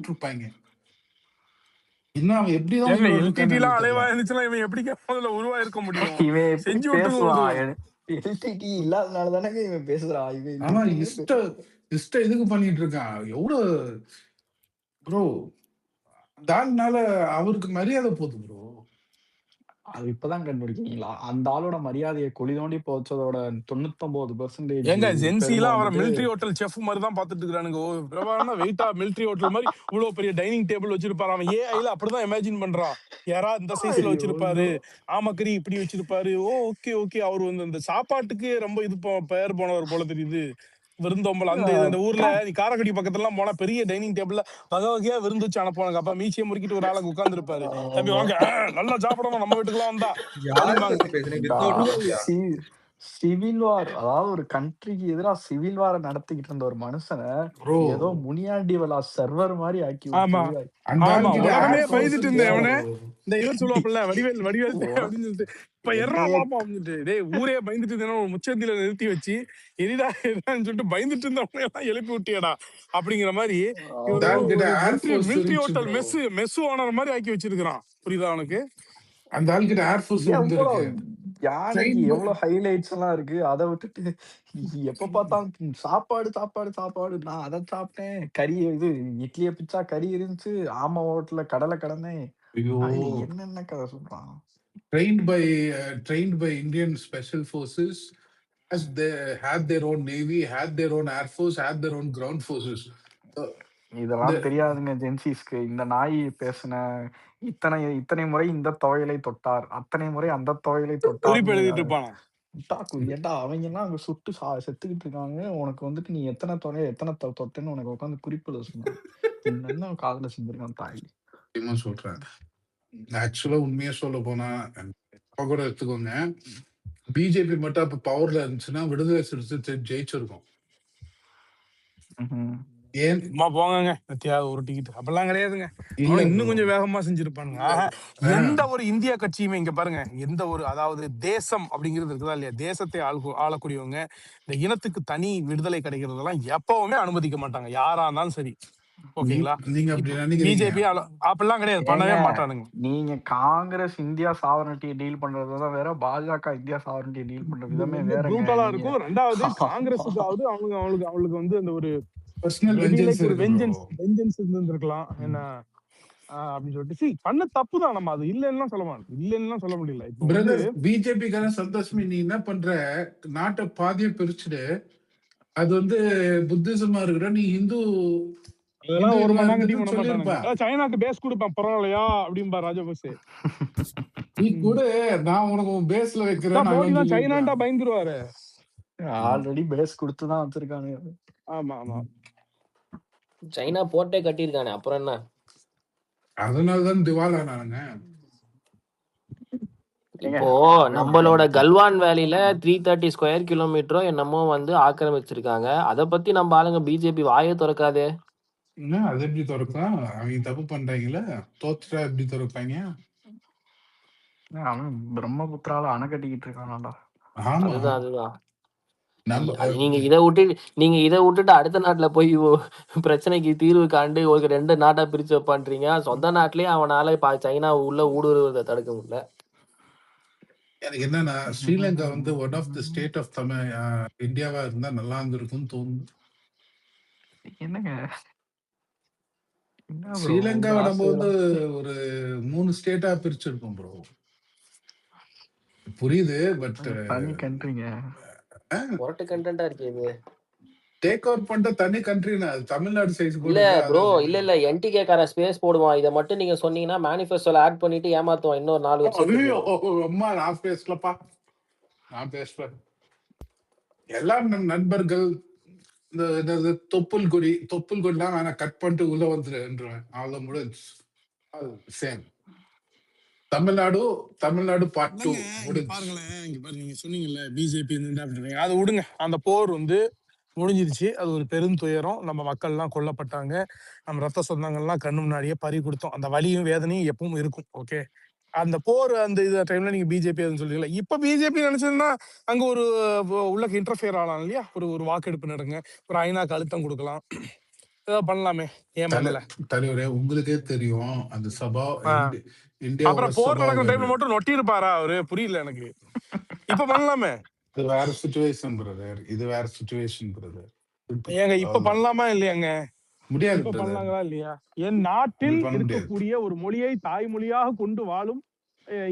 விட்டு இருப்பாங்க. இன்னும் அவன் எப்படிதான் ஏங்க உயிரோட எல்டிடி இருக்கான்னு எல்லாம் எனக்கு தெரியல. அலைவா இருந்துச்சுன்னா இவன் எப்படி முதல்ல உருவாயிருக்க முடியும்? இவன் எப்படி செஞ்சு விட்டுருக்க பேசுவான்? முடியும். எல்டிடி இல்லாதனால தானே இவன் பேசுறான். இவன் ஆனா எதுவுமே இஷ்ட இதுக்கு பண்ணிட்டு இருக்கான். எவ்வளவு ப்ரோ அந்த ஆள்னால அவருக்கு மரியாதை போகுது ப்ரோ. அது இப்பதான் கண்டுபிடிக்கிறீங்களா? அந்த ஆளோட மரியாதையை குழி தோண்டி போச்சதோட 99% ஏங்க ஜென்சி பெருமை எல்லாம் அவரை வந்துட்டு மிலிட்டரி ஹோட்டல் செஃப் மாதிரி தான் பாத்துட்டு இருக்கானுங்க. ஓ பிரபாகரனா வெயிட்டா மிலிட்டரி ஹோட்டல் மாதிரி இவ்வளவு பெரிய டைனிங் டேபிள் வச்சிருப்பாரு. அவன் ஏஐல அப்படிதான் இமேஜின் பண்றான். யாரா இந்த சைஸ்ல ஐயோ வச்சிருப்பாரு, ஆமக்கறி இப்படி வச்சிருப்பாரு. ஓ ஓகே ஓகே, அவர் வந்து அந்த சாப்பாட்டுக்கு ரொம்ப இது பெயர் போனவர் போல தெரியுது. விருந்தோம்பல் அந்த இது அந்த ஊர்ல நீ காரைக்குடி பக்கத்துல எல்லாம் போனா பெரிய டைனிங் டேபிள்ல வகை வகையா விருந்து வச்சு அனுப்புவாங்க. அப்ப மீச்சியை முறுக்கிட்டு ஒரு ஆளுக்கு உட்கார்ந்து இருப்பாரு. தம்பி வாங்க நல்லா சாப்பிடணும் நம்ம வீட்டுக்குலாம் வந்தா யாரை அப்படிம்பாங்க. பத்தி பேசுறீங்க? வித்தவுட் பத்தியா? சிவில் வார், அதாவது ஒரு கண்ட்ரிக்கு எதிராக சிவில் வார நடத்திக்கிட்டு இருந்த ஒரு மனுஷனை ப்ரோ ஏதோ முனியாண்டி விழா சர்வர் மாதிரி ஆக்கி ஆமா விட்டு அந்த ஆமா, ஆள்கிட்ட உலகமே ஏர் பயந்துட்டு ஃபோர்ஸ் இருந்தேன். இல்ல அவனே ப்ரோ. இந்த இவர் சொல்லுவாப்புல வடிவேல் உன- அப்படின்னு சொல்லிட்டு இப்ப எறா என்னைய பாப்பா அப்படின்ட்டு டேய் ஊரே பயந்துட்டு இருந்தேன்னா ஒரு முச்சந்தில நிறுத்தி வச்சு எரிடா எரிடான்னு சொல்லிட்டு பயந்துட்டு இருந்தவங்க எல்லாம் எழுப்பி விட்டியடா அப்படிங்கிற மாதிரி அந்த இவர் ஆள்கிட்ட ஒரு ஏர் மிலிட்ரி ஃபோர்ஸ் மிலிட்ரி இருந்துச்சு ஹோட்டல் ப்ரோ. மெஸ் ஓனர் மாதிரி ஆக்கி வச்சிருக்கிறான். புரியுதா அவனுக்கு? அந்த ஆள்கிட்ட ஏர் ஃபோர்ஸ் எவ்வளவு இருந்திருக்கு. யானைக்கு எவ்வளவு ஹைலைட்ஸ் எல்லாம் இருக்கு. அதை விட்டுட்டு எப்ப பார்த்தாலும் சாப்பாடு சாப்பாடு சாப்பாடு, நான் அதை சாப்பிட்டேன், கறி இது இட்லியை பிச்சா கறி இருந்துச்சு, ஆமா ஹோட்டல்ல கடலை கடந்தேன், ஐயோ, என்னென்ன கதை சொல்றான். trained by Indian Special Forces, as they had their own navy, had their own air force, had their own ground forces. இதெல்லாம் தெரியாதுங்க ஜென்சிஸ்க்கு. இந்த நாய் பேசின இத்தனை இத்தனை முறை இந்த துவையலை தொட்டார், அத்தனை முறை அந்த துவையலை குறிப்பு தொட்டார்னு எழுதிட்டு இருப்பானா? ஏட்டா அவங்க எல்லாம் அங்க சுட்டு செத்துக்கிட்டு இருக்காங்க. உனக்கு வந்துட்டு நீ எத்தனை துறைய எத்தனை தொட்டேன்னு உனக்கு உட்காந்து குறிப்பு எழுத சொன்னாங்க. என்ன காதுல செஞ்சிருக்கான் தாய். சத்தியமா சொல்றேன். ஆக்சுவலா உண்மையா சொல்ல போனா அப்ப கூட எடுத்துக்கோங்க, பிஜேபி மட்டும் அப்ப பவர்ல இருந்துச்சுன்னா விடுதலை சிறுத்தை ஜெயிச்சிருக்கும். ம்ஹும். ஏன் சும்மா போங்க நத்தியாவது ஒரு டிக்கெட் அப்படிலாம் கிடையாதுங்க. இல்ல அவனும் இன்னும் bro. கொஞ்சம் வேகமா செஞ்சிருப்பானுங்க. ஆஹா, எந்த ஒரு இந்திய கட்சியுமே இங்க பாருங்க, எந்த ஒரு அதாவது தேசம் அப்படிங்கிறது இருக்குதா இல்லையா, தேசத்தை ஆளக்கூடியவங்க இந்த இனத்துக்கு தனி விடுதலை கிடைக்கிறதெல்லாம் எப்பவுமே அனுமதிக்க மாட்டாங்க, யாரா இருந்தாலும் சரி. ஓகேங்களா? நீங்க அப்படி நினைக்கிறீங்க. பிஜேபி அப்படிலாம் கிடையாது, பண்ணவே ஏங்க, மாட்டானுங்க. நீங்க காங்கிரஸ் இந்தியா சாவரனிட்டியை டீல் பண்றதுதான் வேற, பாஜக இந்தியா சாவரனிட்டியை டீல் பண்ற இது விதமே ரொம்ப வேறங்க. ப்ரூட்டலா நீங்க இருக்கும். ரெண்டாவது காங்கிரஸுக்காவது அவளுக்கு வந்து அந்த ஒரு பர்சனல் maybe வெஞ்சன்ஸ் like ஒரு இருக்கு bro. வெஞ்சன்ஸ் இருந்திருக்கலாம் என்ன அப்படின்னு சொல்லிட்டு பண்ண தப்பு தான். நம்ம அது இல்லைன்னு சொல்ல மாட்டோம், இல்லைன்னு சொல்ல முடியல. இப்போ வந்து பிரதர், பிஜேபிக்கான சந்தோஷமே நீ என்ன பண்ற, நாட்டை பாதியை பிரிச்சுடு. அது வந்து புத்திசமா இருக்கிற நீ இந்து அதெல்லாம் ஒரு மணி கட்டி இருந்ததுன்னு பண்ண மாட்டானுங்க. சொல்லியிருப்ப. சைனாக்கு பேஸ் கொடுப்பேன் பரவாயில்லையா அப்படின்பா ராஜபக்சே. நீ கூட நான் உனக்கு உன் பேஸ்ல வைக்கிறேன் மோடி தான் சைனாண்டா பயந்துருவாரு. ஆல்ரெடி பேஸ் கொடுத்துதான் வச்சிருக்கானுங்க. ஆமா ஆமா, சைனா போட்டே கட்டியிருக்கானே, அப்புறம் என்ன? அதனாலதான் திவால் ஆனானுங்க. இப்போ நம்மளோட கல்வான் வேலியில 330 ஸ்கொயர் கிலோமீட்டரோ என்னமோ வந்து ஆக்கிரமிச்சிருக்காங்க. அத பத்தி நம்ம ஆளுங்க பிஜேபி வாயே திறக்காதே. அது எப்படி திறக்கும்? அவங்க தப்பு பண்றாங்கல்ல, தோத்துட்டா எப்படி திறப்பாங்க? அவன் பிரம்மபுத்திரால அணை கட்டிக்கிட்டு இருக்கானாடா. ஆமா, அதுதான் நம்ம நீங்க இதை விட்டுட்டு அடுத்த நாட்டுல போய் பிரச்சனைக்கு தீர்வு காண்டு ஒரு 2 நாட்டா பிரிச்சு வைப்பான்றீங்க. சொந்த நாட்டிலேயே அவனால சைனா உள்ள ஊடுருவதை தடுக்க முடியல. எனக்கு என்னன்னா, ஸ்ரீலங்கா வந்து one of the state of Tamil இந்தியாவா இருந்தா நல்லா இருந்திருக்கும்னு தோணுது. என்னங்க ஸ்ரீலங்காவை நம்ம வந்து ஒரு 3 ஸ்டேட்டா பிரிச்சிருக்கோம் ப்ரோ. புரியுது, பட் தனி கண்ட்ரிங்க. மொரட்டு கண்டென்ட்டா இருக்கு இது. டேக் ஓவர் பண்ற தனி கண்ட்ரினா தமிழ்நாடு சைஸ் கூட இல்ல ப்ரோ, இல்ல என்டிகே கார ஸ்பேஸ் போடுவான். இதை மட்டும் நீங்க சொன்னீங்கன்னா மேனிஃபெஸ்டோல ஆட் பண்ணிட்டு ஏமாத்துவான் இன்னொரு 4 வருஷத்துக்கு. அம்மா நான் பேசலப்பா, நான் பேசல. எல்லா நண்பர்கள் இந்த தொப்புள் கொடிலாம் நான் கட் பண்ணிட்டு உள்ள வந்துருவேன். அவ்வளவு முடிஞ்சு. சேம் தமிழ்நாடு பார்ட் 2 பாருங்களேன். இங்க பாருங்க, நீங்க சொன்னீங்கல்ல பிஜேபி அதை விடுங்க. அந்த போர் வந்து முடிஞ்சிருச்சு. அது ஒரு பெரும் துயரம். நம்ம மக்கள் எல்லாம் கொல்லப்பட்டாங்க. நம்ம ரத்த சொந்தங்கள்லாம் கண்ணு முன்னாடியே பறி கொடுத்தோம். அந்த வலியும் வேதனையும் எப்பவும் இருக்கும். ஓகே, அந்த போர் அந்த இது டைம்ல நீங்க பிஜேபி சொல்றீங்களா? இப்ப பிஜேபி நினைச்சதுன்னா அங்க உள்ள இன்டர்ஃபியர் ஆகலாம் இல்லையா? ஒரு வாக்கெடுப்பு நடங்க, ஒரு ஐநாக்கு அழுத்தம் கொடுக்கலாம், ஏதாவது பண்ணலாமே, ஏன் தலை பண்ணல? தலைவரே உங்களுக்கே தெரியும் அந்த சபா ஆ. இந்தியாவோட அப்புறம் போர் நடக்கிற டைம்ல சபாவது மட்டும் நொட்டியிருப்பாரா அவரு? புரியல எனக்கு. இப்ப பண்ணலாமே. இது வேற சுச்சுவேஷன் பிரதர், இது வேற சுச்சுவேஷன் பிரதர். ஏங்க இப்ப அவ்வளவுதான், பண்ணலாமா இல்லையாங்க? முடியாது இப்ப பிரதர், பண்ணலாங்களா இல்லையா? என் அப்படி நாட்டில் பண்ண முடியாது. இருக்கக்கூடிய ஒரு மொழியை தாய்மொழியாக கொண்டு வாழும்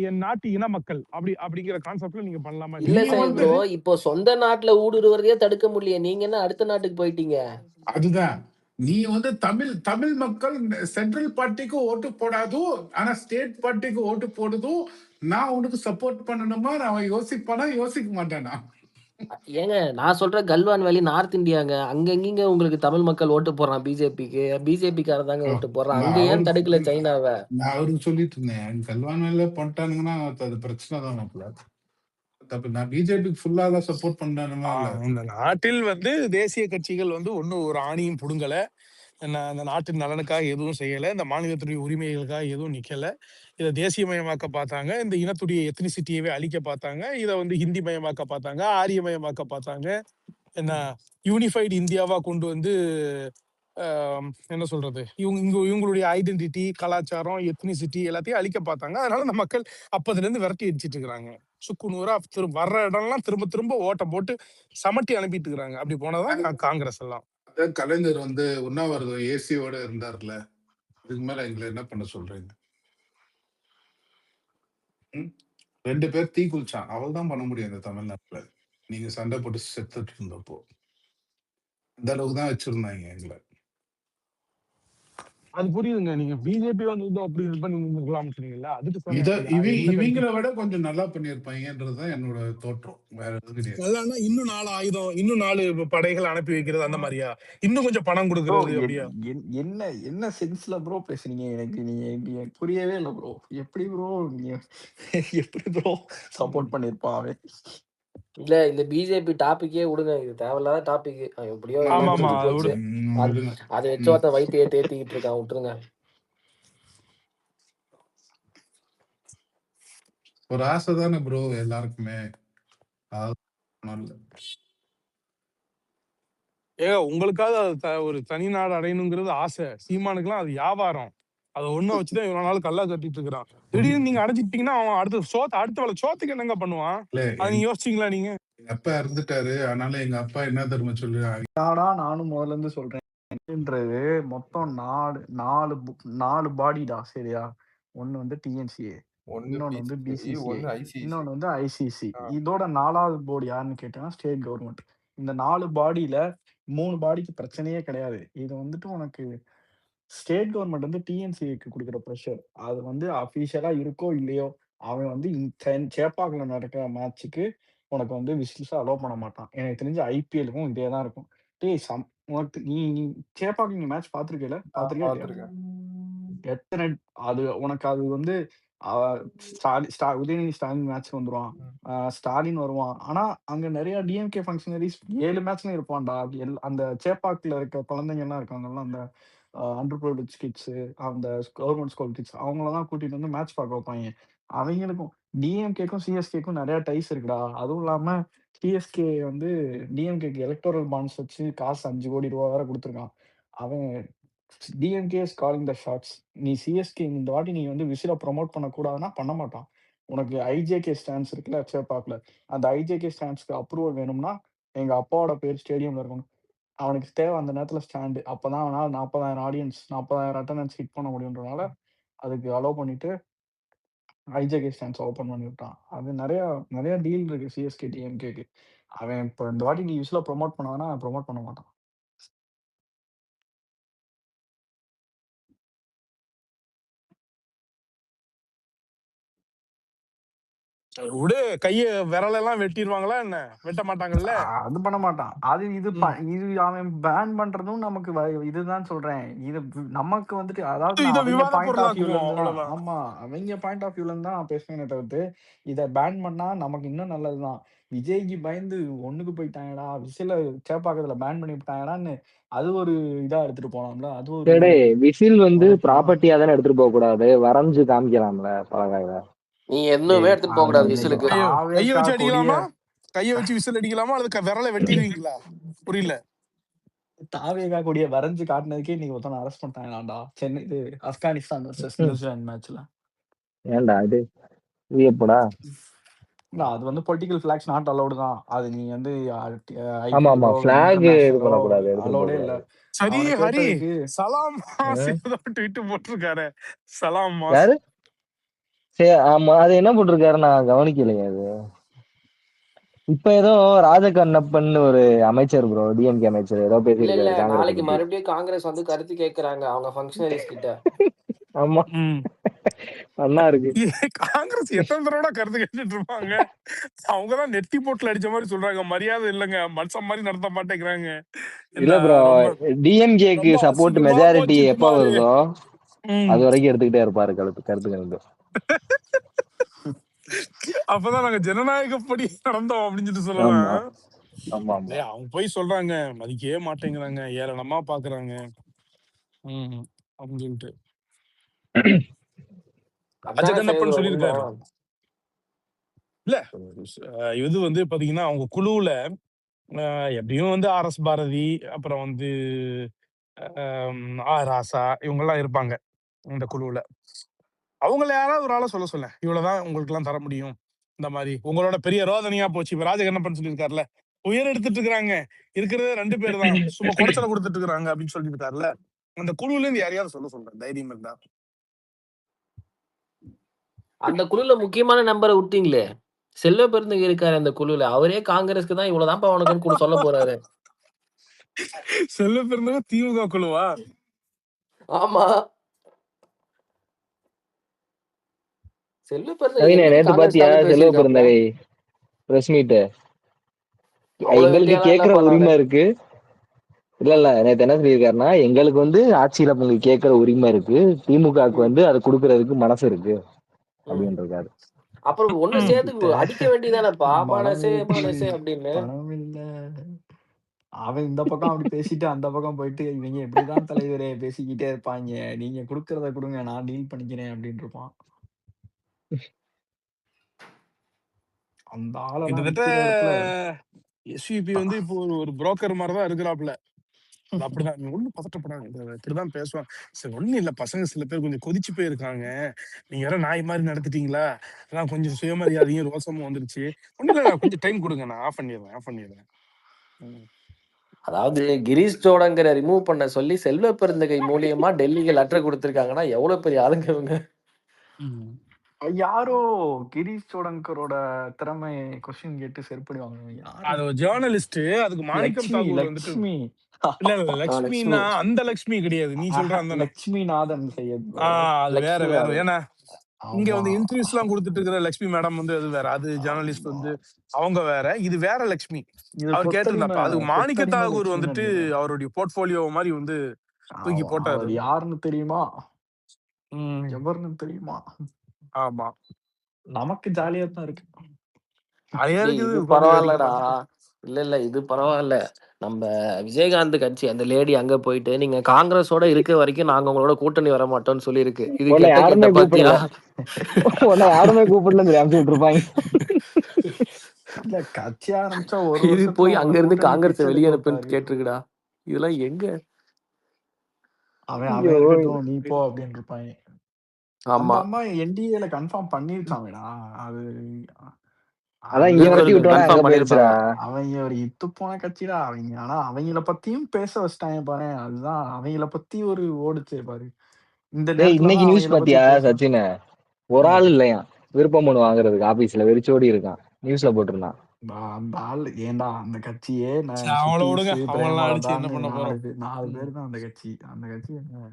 என் நாட்டு இன மக்கள் அப்படிங்கிற கான்செப்ட்ல நீங்க பண்ணலாமா இல்ல இல்லையா? நீங்க சாய் வந்து ப்ரோ, இப்போ சொந்த நாட்டுல ஊடுருவறதையே தடுக்க முடியல. நீங்க என்ன அடுத்த நாட்டுக்கு போயிட்டீங்க? அதுதான் நீ வந்து தமிழ் மக்கள் சென்ட்ரல் பார்ட்டிக்கு ஓட்டு போடாதும், ஆனா ஸ்டேட் பார்ட்டிக்கு ஓட்டு போடுதும். நான் உனக்கு சப்போர்ட் பண்ணணுமா? அவன் யோசிப்பானா யோசிக்க மாட்டானா? ஏங்க நான் சொல்ற கல்வான் வேலி நார்த் இந்தியாங்க. அங்க இங்கங்க உங்களுக்கு தமிழ் மக்கள் ஓட்டு போடுறான் பிஜேபிக்கு. பிஜேபிக்காரன் தாங்க ஓட்டு போடுறான். நான் அங்க ஏன் தடுக்கல அவருக்கு சைனாவ? நான் அவருக்கு சொல்லிட்டு இருந்தேன், கல்வான் வேலை பண்ணிட்டானுங்கன்னா அது பிரச்சனை தான் மாப்பிள்ள. தப்பு. நான் பிஜேபிக்கு ஃபுல்லா தான் சப்போர்ட் பண்றேன்னா இல்ல. இந்த நாட்டில் தேசிய கட்சிகள் ஒன்னும் ஒரு ஆணியும் புடுங்கல. அந்த நாட்டின் நலனுக்காக எதுவும் செய்யல. இந்த மாநிலத்துடைய உரிமைகளுக்காக எதுவும் நிக்கல. இதை தேசியமயமாக்க பார்த்தாங்க. இந்த இனத்துடைய எத்னிசிட்டியவே அழிக்க பார்த்தாங்க. இதை ஹிந்தி மயமாக்க பார்த்தாங்க, ஆரியமயமாக்க பார்த்தாங்க. என்ன யூனிஃபைடு இந்தியாவா கொண்டு என்ன சொல்றது, இவங்களுடைய ஐடென்டிட்டி, கலாச்சாரம், எத்னிசிட்டி எல்லாத்தையும் அழிக்க பார்த்தாங்க. அதனால இந்த மக்கள் அப்பதுல இருந்து விரட்டி அடிச்சிட்டு இருக்கிறாங்க. சுக்குநூறா வர்ற இடம்லாம் திரும்ப திரும்ப ஓட்ட போட்டு சமட்டி அனுப்பிட்டு இருக்கிறாங்க. அப்படி போனதான் காங்கிரஸ் எல்லாம். அதான் கலைஞர் வந்து உண்ணாவிரதம் ஏசியோட இருந்தார்ல, இதுக்கு மேல எங்களை என்ன பண்ண சொல்றீங்க? 2 பேர் தீ குளிச்சான், அவள் தான் பண்ண முடியும் இந்த தமிழ்நாட்டுல. நீங்க சண்டை போட்டு செத்துட்டு இருந்தப்போ அந்த அளவுக்கு தான் வச்சிருந்தாங்க எங்களை. அது புரியுதுங்க. நீங்க பிஜேபி அப்படி இது பண்ணி இருக்கலாம்னு சொன்னீங்கல்ல, அதுக்கு இவங்களை விட கொஞ்சம் நல்லா பண்ணியிருப்பாங்கன்றதுதான் என்னோட தோற்றம், வேற எதுவும் கிடையாது. இன்னும் 4 ஆயுதம், இன்னும் 4 படைகள் அனுப்பி வைக்கிறது அந்த மாதிரியா? இன்னும் கொஞ்சம் பணம் ப்ரோ கொடுக்கறது அப்படியா? என்ன என்ன சென்ஸ்ல ப்ரோ பேசுறீங்க? நீங்க புரியவே இல்லை ப்ரோ. எப்படி ப்ரோ நீங்க எப்படி ப்ரோ சப்போர்ட் பண்ணிருப்பான் அவன்? இல்ல இந்த பிஜேபி டாபிக்கே விடுங்க. இது தேவையில்லாத டாபிக். எப்படியோ ஆமா, எல்லாம் ஆமா, முடிஞ்சு அது போச்சு. விடுங்க. அதை வச்சு ஒருத்தன் வயிற்றையே தேத்திக்கிட்டு இருக்கான். விட்டுருங்க. ஒரு ஆசை தானே ப்ரோ எல்லாருக்குமே. ஏங்க உங்களுக்காவது ஒரு தனி நாடு அடையணுங்கிறது ஆசை. சீமானுக்குலாம் அது வியாபாரம். அதை ஒண்ணு வச்சுதான் இவ்வளவு நாள் கல்லா கட்டிட்டு இருக்கிறான். திடீர்னு நீங்க அடைச்சிட்டீங்கன்னா அவன் அடுத்த வேலை சோத்துக்கு என்னங்க பண்ணுவான்? அது நீங்க யோசிச்சீங்களா நீங்க? எங்க அப்பா இறந்துட்டாரு, அதனால எங்க அப்பா என்ன தெரியுமா சொல்லுவாங்க, நானும் முதல்ல இருந்து சொல்றேன்ன்றது மொத்தம் 4 பாடிடா, சரியா? ஒண்ணு டிஎன்சிஏ, இன்னொன்னு பிசிசிஐ, இன்னொன்னு ஐசிசி. இதோட 4வது போர்டு யாருன்னு கேட்டீங்கன்னா ஸ்டேட் கவர்மெண்ட். இந்த 4 பாடியில 3 பாடிக்கு பிரச்சனையே கிடையாது. இது உனக்கு ஸ்டேட் கவர்மெண்ட் டிஎன்சிஏக்கு கொடுக்குற ப்ரெஷர். அது அபிஷியலா இருக்கோ இல்லையோ, அவன் சேப்பாக்குல நடக்கிற மேட்சுக்கு உனக்கு விசில்ஸா அலோவ் பண்ண மாட்டான். எனக்கு தெரிஞ்ச ஐபிஎல்லுக்கும் இதே தான் இருக்கும். டேய் உனக்கு நீ நீ சேப்பாக்கு நீ மேட்ச் பார்த்திருக்கேல? பார்த்திருக்கியா? எத்தனை உனக்கு உதயநிதி ஸ்டாலின் மேட்ச் வந்துருவான், ஸ்டாலின் வருவான். ஆனா அங்க நிறைய டிஎம்கே ஃபங்க்ஷனரிஸ் 7 மேட்ச்லயும் இருப்பான்டா. அந்த சேப்பாக்குல இருக்க குழந்தைங்க எல்லாம் இருக்காங்கல்ல, அந்த அண்டர் ப்ரிவிலேஜ் கிட்ஸ், அந்த கவர்மெண்ட் ஸ்கூல் கிட்ஸ், அவங்களெல்லாம் கூட்டிட்டு மேட்ச் பார்க்க வைப்பாங்க. அவங்களுக்கும் டிஎம்கேக்கும் சிஎஸ்கேக்கும் நிறைய டைஸ் இருக்குடா. அதுவும் இல்லாம சிஎஸ்கே டிஎம்கேக்கு எலக்டோரல் பாண்ட்ஸ் வச்சு காசு 5 கோடி ரூபா வேற கொடுத்துருக்கான். அவன் DMK is calling the shots. நீ சிஎஸ்கே இந்த வாட்டி நீ விசில ப்ரொமோட் பண்ணக்கூடாதுன்னா பண்ண மாட்டான். உனக்கு ஐஜேகே ஸ்டாண்ட்ஸ் இருக்குல்ல சேப்பாக்ல, அந்த ஐஜேகே ஸ்டாண்ட்ஸ்க்கு அப்ரூவல் வேணும்னா எங்க அப்பாவோட பேர் ஸ்டேடியம்ல இருக்கணும். அவனுக்கு தேவை அந்த நேரத்துல ஸ்டாண்டு. அப்பதான் அவனால 40,000 ஆடியன்ஸ், 40,000 அட்டண்டன்ஸ் ஹிட் பண்ண முடியுன்றனால அதுக்கு அலோவ் பண்ணிட்டு ஐஜேகே ஸ்டாண்ட்ஸ் ஓப்பன் பண்ணி விட்டான். அது நிறைய டீல் இருக்கு சிஎஸ்கே டிஎம்கேக்கு. அவன் இப்போ இந்த வாட்டி நீ விசில ப்ரொமோட் பண்ணானா ப்ரொமோட் பண்ண மாட்டான். விடு, கைய விரலெல்லாம் வெட்டிடுவாங்களா என்ன? வெட்ட மாட்டாங்கல்ல? அது பண்ண மாட்டான். அது இது அவன் பேன் பண்றதும் நமக்கு இதுதான் சொல்றேன். இது நமக்கு அதாவது அவங்க பாயிண்ட் ஆஃப் வியூல இருந்து ஆமா, அவங்க பாயிண்ட் ஆஃப் வியூல இருந்து தான் நான் பேசுறேனே தவிர்த்து இதை பேன் பண்ணா நமக்கு இன்னும் நல்லதுதான். விஜய்க்கு பயந்து ஒண்ணுக்கு போயிட்டாங்கடா, விசில சேப்பாக்கத்துல பேன் பண்ணி விட்டாங்கடான்னு அது ஒரு இதா எடுத்துட்டு போலாம்ல. அது ஒரு விசில் ப்ராப்பர்ட்டியா தானே எடுத்துட்டு போக கூடாது, வரைஞ்சு காமிக்கலாம்ல பலகாயில. நீ எதுவுமே எடுத்துட்டு போக கூடாது விசிலுக்கு. கைய வச்சு அடிக்கலாமா? கைய வச்சு விசில் அடிக்கலாமா அல்லது விரலை வெட்டிடுவீங்களா? புரியல. தாவேகா கொடிய வரைஞ்சு காட்டுனதுக்கே இன்னைக்கு ஒருத்தனை அரெஸ்ட் பண்ணிட்டாங்களாண்டா. சென்னை இது ஆப்கானிஸ்தான் வர்சஸ் நியூசிலாந்து மேட்ச்ல. ஏன்டா இது இது எப்படா? இல்ல அது வந்து பொலிட்டிக்கல் ஃபிளாக்ஸ் நாட் அலௌடு தான். அது நீ வந்து ஆமா ஆமா, ஐபிஎல்லோ பிளாக் இது இன்டர்நேஷனலோ பண்ணக்கூடாது, எடுத்துட்டு போக அலௌடே இல்ல. கூடாது. சரி அவனை ஹரி, கேட்டதுக்கு சலாம் ட்வீட் போட்டிருக்காரு. சலாம் மாஸ். யாரு? சரி, ஆமா, அது என்ன போட்டிருக்காரு நான் கவனிக்கலையே அது. இப்ப ஏதோ ராஜகண்ணப்பன் ஒரு அமைச்சர் ப்ரோ, டிஎம்கே அமைச்சர் ஏதோ இல்ல பேசியிருக்காரு காங்கிரஸ் நாளைக்கு பத்தி. மறுபடியும் காங்கிரஸ் வந்து கருத்து கேட்கறாங்க அவங்க ஃபங்க்ஷனரிஸ் கிட்ட. ஆமா, ம். நல்லா இருக்கு. காங்கிரஸ் எத்தனை தடவை கருத்து கேட்டுட்டு இருப்பாங்க. அவங்கதான் நெத்தி போட்டுல அடிச்ச மாதிரி சொல்றாங்க, மரியாதை இல்லைங்க, மனுஷன் மாதிரி நடத்த மாட்டேங்கிறாங்க, இல்ல என்ன ப்ரோ, ரொம்ப டிஎம்கேக்கு ரொம்ப சப்போர்ட் அசிங்கமா மெஜாரிட்டி போச்சு எப்ப குமாரு. வருதோ ம். அது வரைக்கும் எடுத்துக்கிட்டே இருப்பாரு கருத்து. அப்பதான் நாங்க ஜனநாயகப்படி நடந்தோம் அப்படின்னு சொல்லிட்டு ஆமா சொல்லலாம். ஆமா ஆமா. அவங்க போய் சொல்றாங்க, மதிக்கவே மாட்டேங்கிறாங்க, ஏளனமா பாக்குறாங்க அப்படின்னு சொல்லிட்டு அதானே ராஜகண்ணப்பன் உண்மை. சொல்லியிருக்காரு. இல்ல இது வந்து பாத்தீங்கன்னா அவங்க குழுவுல எப்படியும் வந்து ஆர் எஸ் பாரதி, அப்புறம் வந்து ராசா இவங்கெல்லாம் இருப்பாங்க இந்த குழுவுல. அவங்கள யாராவது ஒரு ஆளை சொல்ல இவ்வளவுதான் உங்களுக்கு எல்லாம் தர முடியும், இந்த மாதிரி உங்களோட பெரிய ரோதனையா போச்சு. இப்ப ராஜகண்ணப்பன் சொல்லியிருக்காருல, உயர் எடுத்துட்டு இருக்காங்க, இருக்கிறது 2 பேர் தான், சும்மா குடைச்சல கொடுத்துட்டு இருக்காங்க அப்படின்னு சொல்லியிருக்காருல. அந்த குழுவுல இருந்து யாரையாவது சொல்றேன், தைரியம் இருந்தா. அந்த குழுல முக்கியமான நம்பரை விட்டீங்களே, செல்வ பெருந்தகை இருக்காரு அந்த குழுல, அவரே காங்கிரஸ்க்கு தான் இவ்வளவுதான்ப்பா உனக்குன்னு கூட சொல்ல போறாரு. செல்வ பெருந்தகை திமுக குழுவா? ஆமா, செல்வ பெருந்தகை கவினே, என்னைக்கு நேத்து காங்கிரஸ் பாத்தியா காக செல்வ பேசியிருக்காப்ல? பெருந்தகை பிரஸ் மீட்? அவ்வளவு எங்களுக்கு வெட்டியாலாம் கேட்கிற இல்லப்பா நானு. உரிமை இருக்கு. இல்ல நேத்து என்ன சொல்லியிருக்காருன்னா, எங்களுக்கு வந்து ஆட்சியில உங்களுக்கு கேட்கிற உரிமை இருக்கு, திமுகவுக்கு ம், வந்து அதை கொடுக்கறதுக்கு மனசு இருக்கு ம். அப்படின்றாரு. அப்புறம் ஒண்ணு ம். சேர்த்து கிட்ட அடிக்க வேண்டியதானப்பா, மனம் மனசே இருக்கு மனசே அப்படின்னு. பணம் இல்ல. அவன் இந்த பக்கம் அப்படி பேசிட்டு அந்த பக்கம் போயிட்டு இவங்க எப்படிதான் தலைவரே பேசிக்கிட்டே இருப்பாங்க, நீங்க குடுக்கறத கொடுங்க நான் டீல் பண்ணிக்கிறேன் அப்படின்னு இருப்பான். அந்த ஆளெல்லாம் கிட்டத்தட்ட விக்கிற இடத்துல எஸ்விபி வந்து இப்போ ஒரு புரோக்கர் மாதிரிதான் இருக்கிறாப்ல. அது அப்படிதான், நீ ஒண்ணும் பதட்டப்படாது, இப்படிதான் பேசுவான். சரி ஒண்ணும் இல்ல, பசங்க சில பேர் கொஞ்சம் கொதிச்சு போயிருக்காங்க, நீங்க வேற நாய் மாதிரி நடத்திட்டீங்களா, அதான் கொஞ்சம் சுயமரியாதையும் ரோசமும் வந்துருச்சு, ஒண்ணும் இல்ல, கொஞ்சம் டைம் கொடுங்க, நான் ஆஃப் பண்ணிடுறேன். அதாவது கிரீஷ் ஜோடங்கரை ரிமூவ் பண்ண சொல்லி செல்வ பெருந்தகை மூலியமா டெல்லிக்கு லெட்டர் கொடுத்திருக்காங்கன்னா எவ்வளவு பெரிய ஆளுங்க இவங்க. ம். யாரோ கிரீஷ் சோடங்கரோட திறமை கொஸ்டின் கேட்டு செருப்படிவாங்க. யாரு அது ஒரு ஜேர்னலிஸ்ட், அதுக்கு மாணிக்கம் லக்ஷ்மி தாகூர் வந்துட்டு, லக்ஷ்மி இல்ல லக்ஷ்மி லக்ஷ்மின்னா அந்த லக்ஷ்மி கிடையாது, நீ சொல்ற அந்த லக்ஷ்மி நாதன் செய்யத் அது வேற லக்ஷ்மி வேற. யாதவ். ஏன்னா இங்க ஆமா. வந்து இன்டர்வியூஸ் எல்லாம் கொடுத்துட்டு இருக்கிற லட்சுமி மேடம் வந்து அது வேற, அது ஜேர்னலிஸ்ட் வந்து அவங்க வேற, இது வேற லட்சுமி. இது அவர் கேட்டிருந்தாப்ப, அதுக்கு மாணிக்க கொத்தடிமை தாகூர் லட்சுமி வந்துட்டு நினைக்கிறேன். அவருடைய போர்ட்போலியோ மாதிரி வந்து தூக்கி போட்டாரு. அவர் யாருன்னு தெரியுமா, ம். எவர்னு தெரியுமா? ஆமா, நமக்கு ஜாலியா தான் இருக்கு. நிறைய ஏய், இருக்குது இது உட்காந்து வேடிக்கை பரவாயில்லடா. பார்த்துட்டு. இல்ல இது பரவாயில்ல. நம்ம விஜயகாந்த் கட்சி அந்த லேடி அங்க போயிட்டு நீங்க காங்கிரஸோட இருக்க வரைக்கும் நாங்க உங்களோட கூட்டணி வர மாட்டோம்னு சொல்லியிருக்கு. இது உன்னை கெட்ட யாருமே கேட்ட பாத்தியா? கூப்பிடல, உன்னை யாருமே கூப்பிடலன்னு சொல்லி அனுப்பிச்சு விட்டுருப்பாங்க. இல்ல கட்சி ஆரம்பிச்சா ஒரு இது வருஷத்துல போய் அவனை அங்க இருந்து கூட்டணி காங்கிரஸ் பிச்சை எடுக்க வெளியேறப்பன்னு விட்டாரு. கேட்டிருக்குடா. இதெல்லாம் எங்க? அவன் ஐயோ, இருக்கட்டும் நீ போ அப்படின்னு இருப்பாங்க. அந்த ஆமா, அம்மா என்டிஏல கன்ஃபார்ம் பண்ணிருச்சாங்கடா. அது அதான் இங்க அவங்க விரட்டி இருக்கு, விட்டோட அங்க கன்ஃபார்ம் போயிருச்சுடா. பண்ணிருப்பாங்க. அவங்க ஒரு இத்து போன கட்சிடா அவங்க. ஆனா அவங்கள பத்தியும் பேச வச்சுட்டாங்க பாரு. அதுதான் அவங்கள பத்தி ஒரு ஓடுச்சு பாரு. இந்த டேய், நேரத்துல இன்னைக்கு தான் நியூஸ் அவங்கள பத்தி பாத்தியா பேச. சச்சின? ஒரு ஆள் இல்லையா விருப்பம் மனு வாங்குறதுக்கு, ஆபீஸ்ல வெறிச்சோடி இருக்கான், நியூஸ்ல போட்டிருந்தான். அந்த ஆள் ஏன்டா அந்த கட்சியே சரி, அவங்கள விடுங்க, சுதீஷ் அவங்களெல்லாம் அடிச்சு என்ன பிரேமலதான்னு பண்ண போறோம். 4 ம். பேர் தான் அந்த கட்சி. அந்த கட்சி என்ன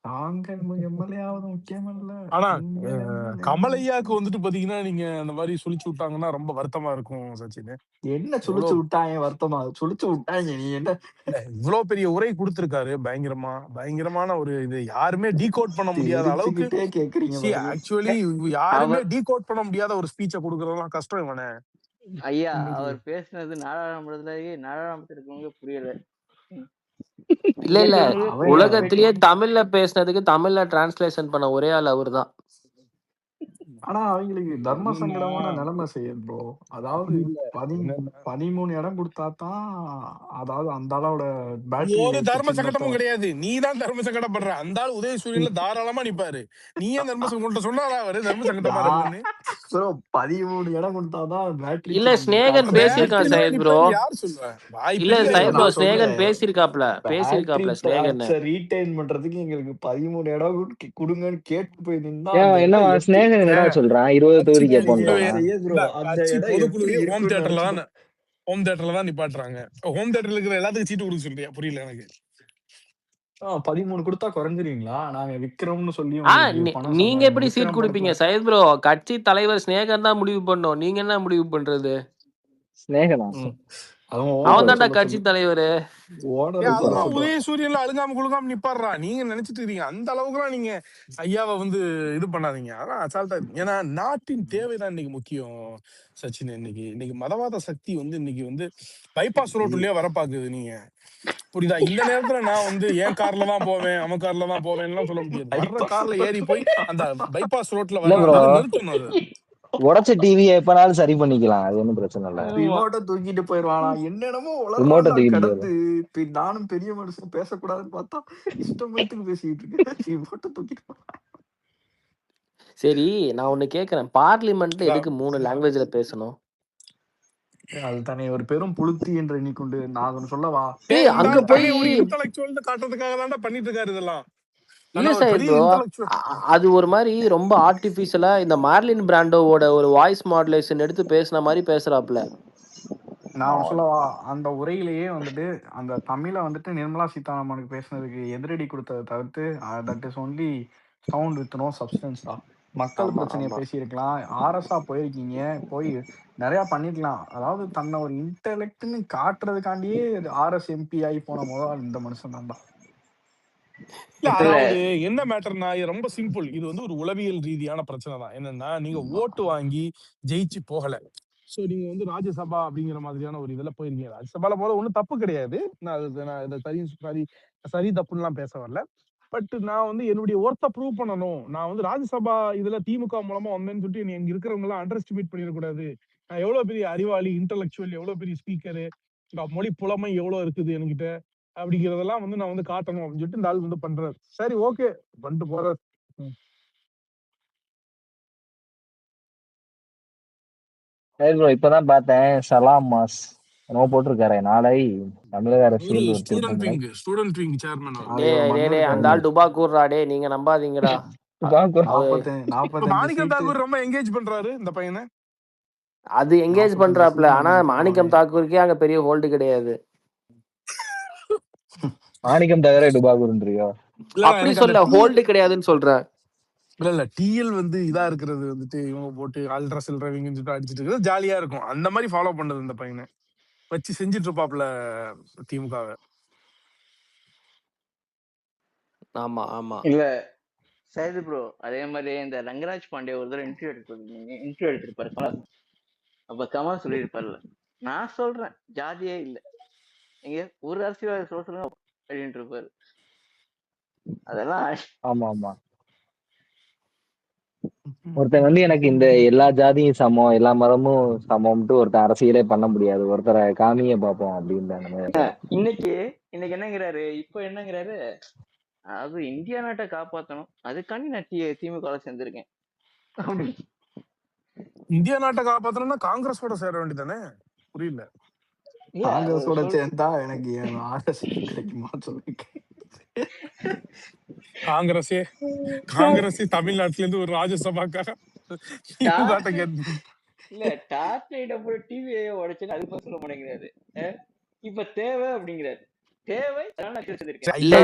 நாங்க எம்எல்ஏ ஆவது முக்கியம் இல்ல. ஆனா நீங்க MLA கமலையாக்கு வந்துட்டு பாத்தீங்கன்னா, நீங்க அந்த மாதிரி சுழிச்சு விட்டாங்கன்னா ரொம்ப வருத்தமா இருக்கும் சச்சின். என்ன எவ்வளவு சுழிச்சு விட்டாங்க வருத்தமா? சுழிச்சு விட்டாங்க நீ என்ன? இல்ல, இவ்வளவு பெரிய உரை கொடுத்திருக்காரு, பயங்கரமான ஒரு இது, யாருமே டீகோட் பண்ண முடியாத அளவுக்கு. தெரிச்சுக்கிட்டே கேக்குறீங்க பாரு. ஆக்சுவலி யாருமே அவர் டீகோட் பண்ண முடியாத ஒரு ஸ்பீச்சை கொடுக்கறதெல்லாம் கஷ்டம் இவனே. ஐயா இன்னைக்கு அவர் பேசுனது நாடாளுமன்றத்திலேயே நாடாளுமன்றத்திற்கு புரியல. இல்ல இங்க இல்ல, இருக்கவங்களுக்கு அவன் புரியல. உலகத்திலேயே தமிழ்ல பேசினதுக்கு தமிழ்ல டிரான்ஸ்லேஷன் பண்ண ஒரே ஆள் அவர்தான். ஆனா அவங்களுக்கு தர்ம என்னன்னா சங்கடமான நிலைமை செய்யுது ப்ரோ. அதாவது அப்படி இல்ல. 10 என்னன்னா 13 இடம் குடுத்தா தான் அதாவது அந்த ஆளோட பேட்டரி ஒரு லைஃப் தர்ம சங்கடமும் சின்னதும் கிடையாது. நீ தான் தர்ம சங்கடப்படுற. அந்த ஆள் உதயசூரியன்ல தாராளமா நிப்பாரு. நீ ஏன் தர்ம உங்கள்ட்ட சொன்னாரா அவரு தர்ம சங்கடமா நான் இருக்குன்னு? ப்ரோ 13 இடம் குடுத்தா தான் பேட்டரி இல்ல ஸ்நேகன் காட்டுது. பேசியிருக்கான் பேட்டரியில சையத் ப்ரோ. நிப்பாரு யார் சொல்லுவா? இல்ல வாய்ப்பில்லை இல்ல சையத் ப்ரோ, நான் அதெல்லாம். ஸ்நேகன் சொல்றேன். பேசியிருக்காப்ல பேட்டரி ஸ்நேகன். சார்ஜ ரீடைன் பண்றதுக்கு எங்களுக்கு 13 இடம் குடுங்கன்னு கேட்டு போய் நின்னா ஏன் அந்த என்ன இடம் எப்படி ஸ்நேகன் என்னடா ஏங்க, சொல்றான் 20 கட்சி தொகுதி பொதுக்குழுவே கேட்போன்றான். செய்ய ப்ரோ இல்ல அந்த கட்சி இடம் எப்படி பொதுக்குழுவே ஹோம் இருக்கும்னு தியேட்டர்ல நினைச்சு தான் ஹோம் தியேட்டர்ல தான் நிப்பாட்டுறாங்க. ஹோம் தியேட்டர்ல இருக்கிற எல்லாத்துக்கும் சீட்டு கொடுக்க சொல்றியா? புரியல எனக்கு. 13 குடுத்தா குறைஞ்சிருவீங்களா? நாங்க விக்கிறோம்னு சொல்லி ஆ உங்களுக்கு பணம் நீங்க எப்படி சீட் விக்ரம் கொடுப்பீங்க படத்துல சையத் ப்ரோ? கட்சி தலைவர் ஸ்நேகன் தான் முடிவு பண்ணோம். நீங்க என்ன முடிவு பண்றது? ஸ்நேகனா? ம். அதுவும் அவன் ஓனர தான்டா சொல்ல கட்சி சொல்லு. தலைவர். ஓனர சொல்ல அதுதான் சொல்றான். உதயசூரியன்ல அழுகாம குழுகாம நிப்பாடுறா. நீங்க நினைச்சிட்டு இருக்கீங்க அந்த அளவுக்குலாம் நீங்க ஐயாவை வந்து இது பண்ணாதீங்க. அதான் அசால்ட்டா இருக்கு. ஏன்னா நாட்டின் தேவைதான் இன்னைக்கு முக்கியம். சச்சின் இன்னைக்கு மதவாத சக்தி வந்து இன்னைக்கு வந்து பைபாஸ் ரோட்டுலயே வர பாக்குது. நீங்க புரியுதா? இந்த நேரத்துல நான் வந்து என் கார்ல தான் போவேன், அவன் கார்ல தான் போவேன்லாம் சொல்ல முடியாது. வர்ற bypass கார்ல ஏறி ரோட்ல போய் அந்த பைபாஸ் ரோட்ல இல்ல ப்ரோ, வர்றவனால நிறுத்தணும் அது. உடைச்ச டிவியை எப்பனாலும் சரி பண்ணிக்கலாம். அது ஒன்றும் பிரச்சனை இல்ல. ஆமா. ரிமோட்ட தூக்கிட்டு போயிருவானா? என்னென்னமோ ரிமோட்டை உளறான்டா தூக்கிட்டு போயிரு. கடந்து. நானும் பெரிய மனுஷன் பேசக்கூடாதுன்னு பார்த்தா இஷ்டமயத்துக்கு பேசிட்டு இருக்கேன். ரிமோட்ட தூக்கிட்டு போறான். சரி, நான் ஒண்ணு கேக்குறேன். பார்லிமெண்ட்ல எதுக்கு 3 லாங்குவேஜ்ல பேசணும்? அது தானே ஒரு பெரும் புழுத்தி என்று எண்ணிக்கொண்டு நான் ஒன்னு சொல்லவா? ஏய் இந்த அங்க ஆள் போய் தன்னை ஒரு இன்டலெக்சுவல் காட்டுறதுக்காக தான்டா பண்ணிட்டு இருக்காரு இதெல்லாம். இல்ல ஆனா ஒரு சையத் பெரிய ப்ரோ, இன்டலெக்சுவல். அது ஒரு மாதிரி ரொம்ப ஆர்டிபிஷியலா இந்த மார்லின் பிராண்டோவோட ஒரு வாய்ஸ் மாடுலேஷன் எடுத்து பேசுன மாதிரி பேசுறாப்ல. நான் ஒன்னு சொல்லவா? அந்த உரையிலேயே வந்துட்டு அந்த தமிழ வந்துட்டு நிர்மலா சீதாராமனுக்கு பேசுனதுக்கு எதிரடி குடுத்தத தவிர்த்து that is only sound with no சப்ஸ்டன்ஸ்டா. மக்கள் ஆமா பிரச்சனைய ஆமா. பேசியிருக்கலாம். ஆர்எஸ்ஸா போயிருக்கீங்க. போய் நெறையா பண்ணிருக்கலாம். அதாவது தன்னை ஒரு இன்டெலெக்ட்ன்னு காட்டுறதுக்காண்டியே ஆர்எஸ் எம்பி ஆகி போன ஆள் இந்த மனுஷன் தான்டா. இல்ல இல்ல அதாவது என்ன மேட்டர்னா இது ரொம்ப சிம்பிள். இது வந்து ஒரு உளவியல் ரீதியான பிரச்சனை தான். என்னன்னா நீங்க ஓட்டு வாங்கி ஜெயிச்சு போகல. சோ நீங்க வந்து ராஜ்யசபா அப்படிங்கிற மாதிரியான ஒரு இதுல போயிருக்கீங்க. ராஜ்யசபால போல ஒண்ணும் தப்பு கிடையாது. நான் இதை சரி சரி தப்புன்னுலாம் பேச வரல. பட் நான் வந்து என்னுடைய ஒர்த்தை ப்ரூவ் பண்ணணும். நான் வந்து ராஜ்யசபா இதுல திமுக மூலமா வந்தேன்னு சொல்லிட்டு இங்க இருக்கிறவங்க எல்லாம் அண்டர் எஸ்டிமேட் பண்ணிடக்கூடாது. நான் எவ்வளவு பெரிய அறிவாளி, இன்டலெக்சுவல், எவ்வளவு பெரிய ஸ்பீக்கரு, மொழி புலமை எவ்வளவு இருக்குது என்கிட்ட அப்படிங்கிறதெல்லாம் வந்து நான் வந்து காட்டணும் அப்படின்னு சொல்லிட்டு இந்த ஆள் வந்து பண்றாரு. சரி ஓகே பண்ணிட்டு போறாரு. சரி ப்ரோ, இப்பதான் பார்த்தேன் சலாம் மாஸ் என்னமோ போட்டிருக்காரு. நாளை தமிழக ஒரு அரசியல் ஒரு திருப்பங்களை. ஸ்டூடெண்ட் விங் சேர்மன் அவர். அது டேய் ஒரு டேய் டேய், மண்ணெடுக்க அந்த ஆள் டுபா கூறுறா டே, நீங்க நம்பாதீங்கடா. அவ 45 மாணிக்கம் சீட்டு தாக்கூர் ரொம்ப என்கேஜ் பண்றாரு இந்த பையனை. அது எங்கேஜ் 45 பண்றாப்ல. சீட்டு ஆனா எங்களுக்கு மாணிக்கம் போடுவாங்க. தாக்கூருக்கே அங்க பெரிய ஹோல்டு கிடையாது. மாணிக்கம் தவிர டுபாகூர்ன்றியோ? இல்ல அப்படி எனக்கு அந்த சொல்ல, ஹோல்டு கிடையாதுன்னு சொல்றேன். இல்ல டிஎல் வந்து இதா இருக்கிறது வந்துட்டு இவங்க போட்டு அல்ட்ரா சில்ட்ரவிங்கன்னு சொல்லிட்டு அடிச்சிட்டு இருக்கிறது ஜாலியா இருக்கும். அந்த மாதிரி ஃபாலோ பண்றது இந்த பையனை வச்சு செஞ்சுட்டு இருப்பாப்ல திமுகவை. ஆமா ஆமா. இல்ல சைது ப்ரோ, அதே மாதிரி இந்த ரங்கராஜ் பாண்டே ஒரு தடவை இன்டர்வியூ எடுத்திருப்பாரு கமல். அப்ப கமல் சொல்லியிருப்பார்ல, நான் சொல்றேன் ஜாதியே இல்ல, எங்க ஒரு அரசியல் சொல்ல சொல்லுங்க அப்படின்ட்டு இருப்பாரு. அதெல்லாம் ஆமா ஆமா. ஒருத்தன் வந்து எனக்கு இந்த எல்லா ஜாதியும் சமம், எல்லா மதமும் சமம்ட்டு ஒருத்தன் அரசியலே பண்ண முடியாது. ஒருத்தரை காமிய பார்ப்போம் அப்படின்னு. இன்னைக்கு என்னங்கிறாரு, இப்ப என்னங்கிறாரு, அது இந்தியா நாட்டை காப்பாத்தணும், அதுக்காண்டி நான் திமுக சேர்ந்திருக்கேன் அப்படி. இந்தியா நாட்டை காப்பாத்தணும்னா காங்கிரஸோட சேர வேண்டியதானே? புரியல. இல்ல காங்கிரஸோட சேர்ந்தா எனக்கு ஆர்எஸ் கிடைக்குமா சொல்லுங்க. காங்கிரஸே தமிழ்நாட்டுல இருந்து ஒரு ராஜ்யசபாக்காக திமுக இல்ல டார்ச் லைட்ட போய் டிவியை உடைச்சு அது சொல்ல மாட்டேங்கிறாரு. இப்ப தேவை அப்படிங்கிறாரு. தேவை இல்ல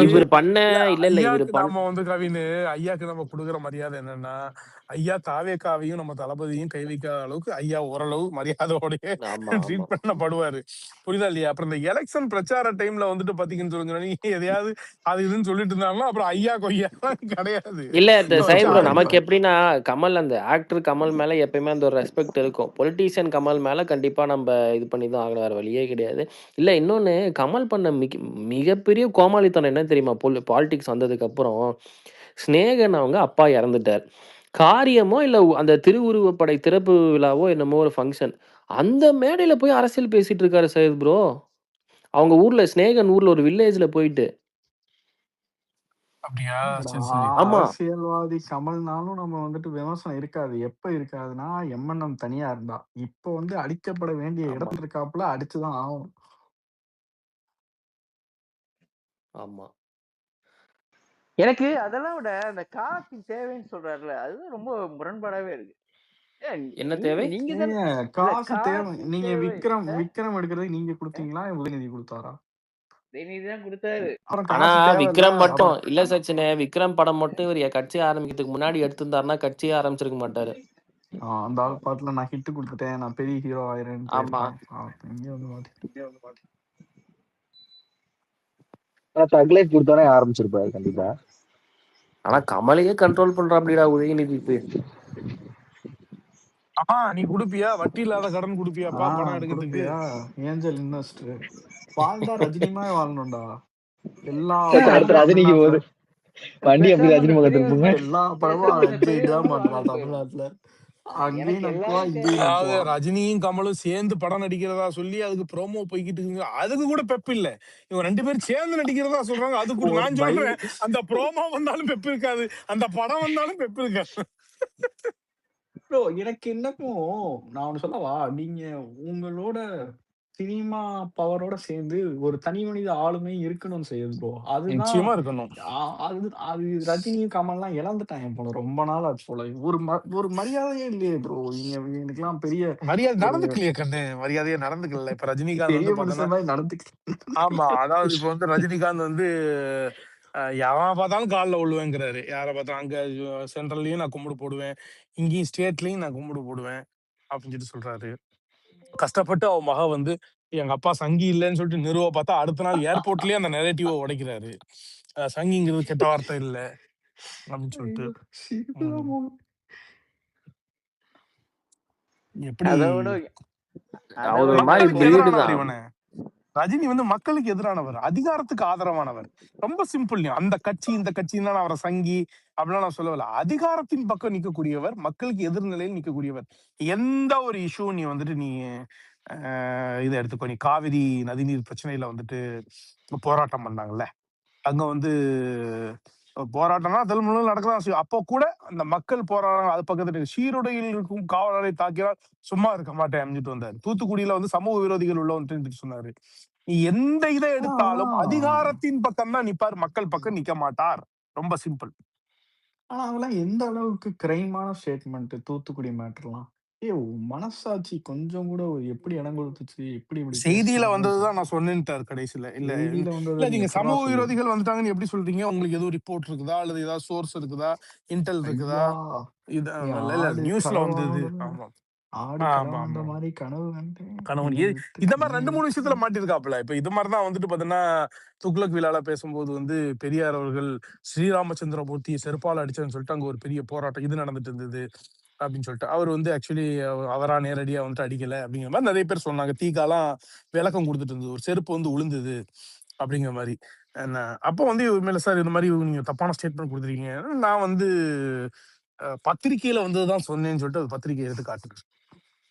இவர் பண்ண இல்ல இல்ல இவர் நாம வந்து கவின்னு ஐயாக்கு நம்ம கொடுக்குற மரியாதை என்னன்னா, ஐயா தாவேக்காவையும் நம்ம தளபதியும் கை வைக்காத அளவுக்கு ஐயா ஓரளவு மரியாதையோடய ட்ரீட் பண்ணப்படுவாரு. புரியுதா இல்லையா? அப்புறம் இந்த எலெக்ஷன் பிரச்சார டைம்ல வந்துட்டு பாத்தீங்கன்னு சொல்லுங்க, எதையாவது அது இதுன்னு சொல்லிட்டு இருந்தாங்கன்னா அப்புறம் ஐயா கொய்யா கிடையாது. இல்ல இந்த சைப்ரோ நமக்கு எப்படின்னா, கமல் அந்த ஆக்டர் கமல் மேல எப்பயுமே அந்த ஒரு ரெஸ்பெக்ட் இருக்கும். பொலிட்டீஷியன் கமல் மேல கண்டிப்பா நம்ம இது பண்ணி தான் ஆகணும், வேற வழியே கிடையாது. இல்ல இன்னொன்னு, கமல் பண்ண மிகப்பெரிய கோமாளித்தனம் என்ன தெரியுமா? பாலிடிக்ஸ் வந்ததுக்கு அப்புறம் ஸ்நேகன் அவங்க அப்பா இறந்துட்டார். காரியமோ, இல்ல அந்த திருவுருவப்படை திறப்பு விழாவோ என்னமோ ஒரு ஃபங்ஷன். அந்த மேடையில போய் அரசியல் பேசிட்டு இருக்காரு சையத் ப்ரோ. அவங்க ஊர்ல ஸ்நேகன் ஊர்ல ஒரு வில்லேஜ்ல போயிட்டு. அப்படியா? இல்லடா, சரி, சரி. ஆமா. அரசியல்வாதி கமல்னாலும் நம்ம வந்துட்டு விமர்சனம் இருக்காது. எப்ப இருக்காதுன்னா, எம்என்எம் தனியா இருந்தா. இப்ப வந்து அடிக்கப்பட வேண்டிய ஆமா, இடத்துல இருக்காப்புல, அடிச்சுதான் ஆகணும். ஆமா. எனக்கு அதெல்லாம் விட அந்த காலத்தின் தேவைன்னு சொல்றாருல, அதுதான் ரொம்ப முரண்பாடாவே இருக்கு. ஏன் என்ன தேவை? நீங்க தானே ஏங்க இல்ல காசு தேவை. காலத்தின் நீங்க தேவை விக்ரம் எடுக்கிறதுக்கு நீங்க கொடுத்தீங்களா? உதயநிதி கொடுத்தாரா? உதயநிதி தான் கொடுத்தாரு. அப்புறம் ஆனா காசு தேவையில்ல. விக்ரம் மட்டும் அப்புறம் இல்ல சச்சினே, விக்ரம் படம் மட்டும் இவர் கட்சி ஆரம்பிக்கிறதுக்கு முன்னாடி எடுத்திருந்தாருன்னா கட்சியே ஆரம்பிச்சிருக்க மாட்டாரு. அந்த ஆள் பாட்டுல நான் ஹிட் கொடுத்துட்டேன், நான் பெரிய ஹீரோ ஆயிரேன்னு ஆமா. போயிருப்பான். இங்க வந்து மாட்டி ஆனா தக் லைஃப் கொடுத்தோன்னே ஆரம்பிச்சிருப்பாரு கண்டிப்பா. ஆனா கமலையே கண்ட்ரோல் பண்றாப்டிடா உதயநிதி போய். ஆமா, நீ குடுப்பியா? வட்டி இல்லாத கடன் குடுப்பியாப்பா படம் எடுக்கிறதுக்கு? கொடுப்பியா? ஏஞ்சல் இன்வெஸ்டர் வாழ்ந்தா ரஜினிமா வாழணும்டா. எல்லா அடுத்து படமும் ரஜினிக்கு போகுது. தமிழ்நாட்டுல வண்டி அப்படி பேசாம ரஜினி அந்த முகத்தில் பெரியவர் இருப்புங்க. எல்லா படமும் பேசாம அந்த அஜய் தான் பெரியவர் பண்றான் வாங்கிட்டு போயிடும். தமிழ்நாட்டுல. எனக்கு அங்கேயும் நக்குவா, எல்லாரும் இங்கேயும் அதாவது நக்குவா. ரஜினியும் கமலும் சேர்ந்து படம் நடிக்கிறதா சொல்லி அதுக்கு ப்ரோமோ போய்கிட்டு இருக்குங்க. அதுக்கு கூட பெப்பு இல்ல. இவங்க 2 பேரும் சேர்ந்து நடிக்கிறதா சொல்றாங்க. அது கூட ஒரு நான் சொல்றேன், அந்த ப்ரோமோ வந்தாலும் பெப்பு இருக்காது, அந்த படம் வந்தாலும் பெப்பு இருக்காது. ப்ரோ எனக்கு என்னக்கும் நான் ஒண்ணு சொல்லவா? நீங்க உங்களோட சினிமா பவரோட சேர்ந்து ஒரு தனி மனித ஆளுமை இருக்கணும்னு செய்யுது ப்ரோ. அதுதான் நிச்சயமா இருக்கணும். அது அது ரஜினியும் கமல்லாம் இழந்துட்டாங்க போல. ரொம்ப நாள் ஆச்சு போல. ஒரு மரியாதையே இல்லையே ப்ரோ. எனக்கெல்லாம் பெரிய மரியாதை ஒரு நடந்துக்கலையே கண்ணு, மரியாதையா நடந்துக்கல. இப்ப ரஜினிகாந்த் பெரிய வந்து பார்த்தோன்னா, மனுஷன் மாதிரி நடந்துக்க. ஆமா, அதாவது இப்ப வந்து ரஜினிகாந்த் வந்து யாரை பார்த்தாலும் காலில் விழுவேங்கிறாரு. யாரை பார்த்தாலும் அங்க சென்ட்ரல்லையும் நான் கும்பிடு போடுவேன், இங்கேயும் ஸ்டேட்லயும் நான் கும்பிடு போடுவேன் அப்படின்னு சொல்லிட்டு சொல்றாரு. கஷ்டப்பட்டு அவன் மக வந்து எங்க அப்பா சங்கி இல்லைன்னு சொல்லிட்டு நிறுவ பார்த்தா அடுத்த நாள் ஏர்போர்ட்லயே அந்த நெரேட்டிவ உடைக்கிறாரு. சங்கிங்கிறது கெட்ட வார்த்தை இல்ல அப்படின்னு சொல்லிட்டு. ஐயோ, சிரிப்புதான் ம். போகும். எப்படி அதை விட அதை அவர் ஒரு விட மாதிரி மக்களுக்கு பிரீடு எதிரானவர் தான். இவனு. ரஜினி வந்து மக்களுக்கு எதிரானவர், அதிகாரத்துக்கு ஆதரவானவர். ரொம்ப சிம்பிள். அந்த கட்சி இந்த கட்சின்னு அவரை சங்கி அப்படிலாம் நான் சொல்லவில்லை. அதிகாரத்தின் பக்கம் நிக்கக்கூடியவர், மக்களுக்கு எதிர்நிலையில் நிக்கக்கூடியவர். எந்த ஒரு இஷ்யூ நீ வந்துட்டு நீ இதை எடுத்துக்கோ. நீ காவிரி நதிநீர் பிரச்சனையில வந்துட்டு போராட்டம் பண்ணாங்கல்ல, அங்க வந்து போராட்டம்னா தெலுங்குல நடக்கதான் செய்யும். அப்போ கூட அந்த மக்கள் போராட்டம் அது பக்கத்துல சீருடையில் இருக்கும் காவலரை தாக்கினால் சும்மா இருக்க மாட்டேன் அமைஞ்சிட்டு வந்தாரு. தூத்துக்குடியில வந்து சமூக விரோதிகள் உள்ள வந்துட்டு சொன்னாரு. நீ எந்த இதை எடுத்தாலும் ஆனா அதிகாரத்தின் பக்கம் தான் நிப்பார், மக்கள் பக்கம் நிக்க மாட்டார். ரொம்ப சிம்பிள். ஆனா அதெல்லாம் எந்த அளவுக்கு கிரைமான ஸ்டேட்மெண்ட் தூத்துக்குடி மேட்டர்லாம். மனசாட்சி கொஞ்சம் கூட எப்படி இடம் கொடுத்துச்சு? எப்படி இப்படி செய்தியில பேசுறீங்கன்னு தான் வந்ததுதான் தெரியல. நான் சொன்னேன்ட்டார் கடைசியில. இல்ல செய்தியில இல்ல வந்ததை நீ நீங்க எப்படா சமூக சொல்லுவ? விரோதிகள் வந்துட்டாங்கன்னு எப்படி சொல்றீங்க? உங்களுக்கு எதுவும் ரிப்போர்ட் இருக்குதா, அல்லது ஏதாவது சோர்ஸ் இருக்குதா, இன்டெல் இருக்குதா? ஐயா, இது நீ இல்ல ஆடு நியூஸ்ல வந்தது. களவாடுற ஆமா, ஆடு ஆமா, களவாண்ட ஆமா. மாதிரி கனவு கண்டேன். கணவன் என்னை விட்டு இந்த மாதிரி என்னை 2, 3 விட்டு விஷயத்துல மாட்டிருக்காப்புல. இப்ப இது மாதிரிதான் வந்துட்டு பாத்தீங்கன்னா, துக்ளக் விழால பேசும்போது வந்து பெரியார் அவர்கள் ஸ்ரீராமச்சந்திரமூர்த்தி செருப்பால அடிச்சேன்னு சொல்லிட்டு அங்க ஒரு பெரிய போராட்டம் இது நடந்துட்டு இருந்தது அப்படின்னு சொல்லிட்டு அவர் வந்து ஆக்சுவலி அவரா நேரடியா வந்துட்டு அடிக்கல அப்படிங்கிற மாதிரி நிறைய பேர் சொன்னாங்க. தீகாலாம் விளக்கம் கொடுத்துட்டு இருந்தது, ஒரு செருப்பு வந்து உளுந்தது அப்படிங்கிற மாதிரி. என்ன அப்போ வந்து மேல சார் இந்த மாதிரி நீங்க தப்பான ஸ்டேட்மெண்ட் கொடுத்துருக்கீங்க. நான் வந்து பத்திரிகையில வந்ததுதான் சொன்னேன்னு சொல்லிட்டு அது பத்திரிகை எடுத்து காட்டுது.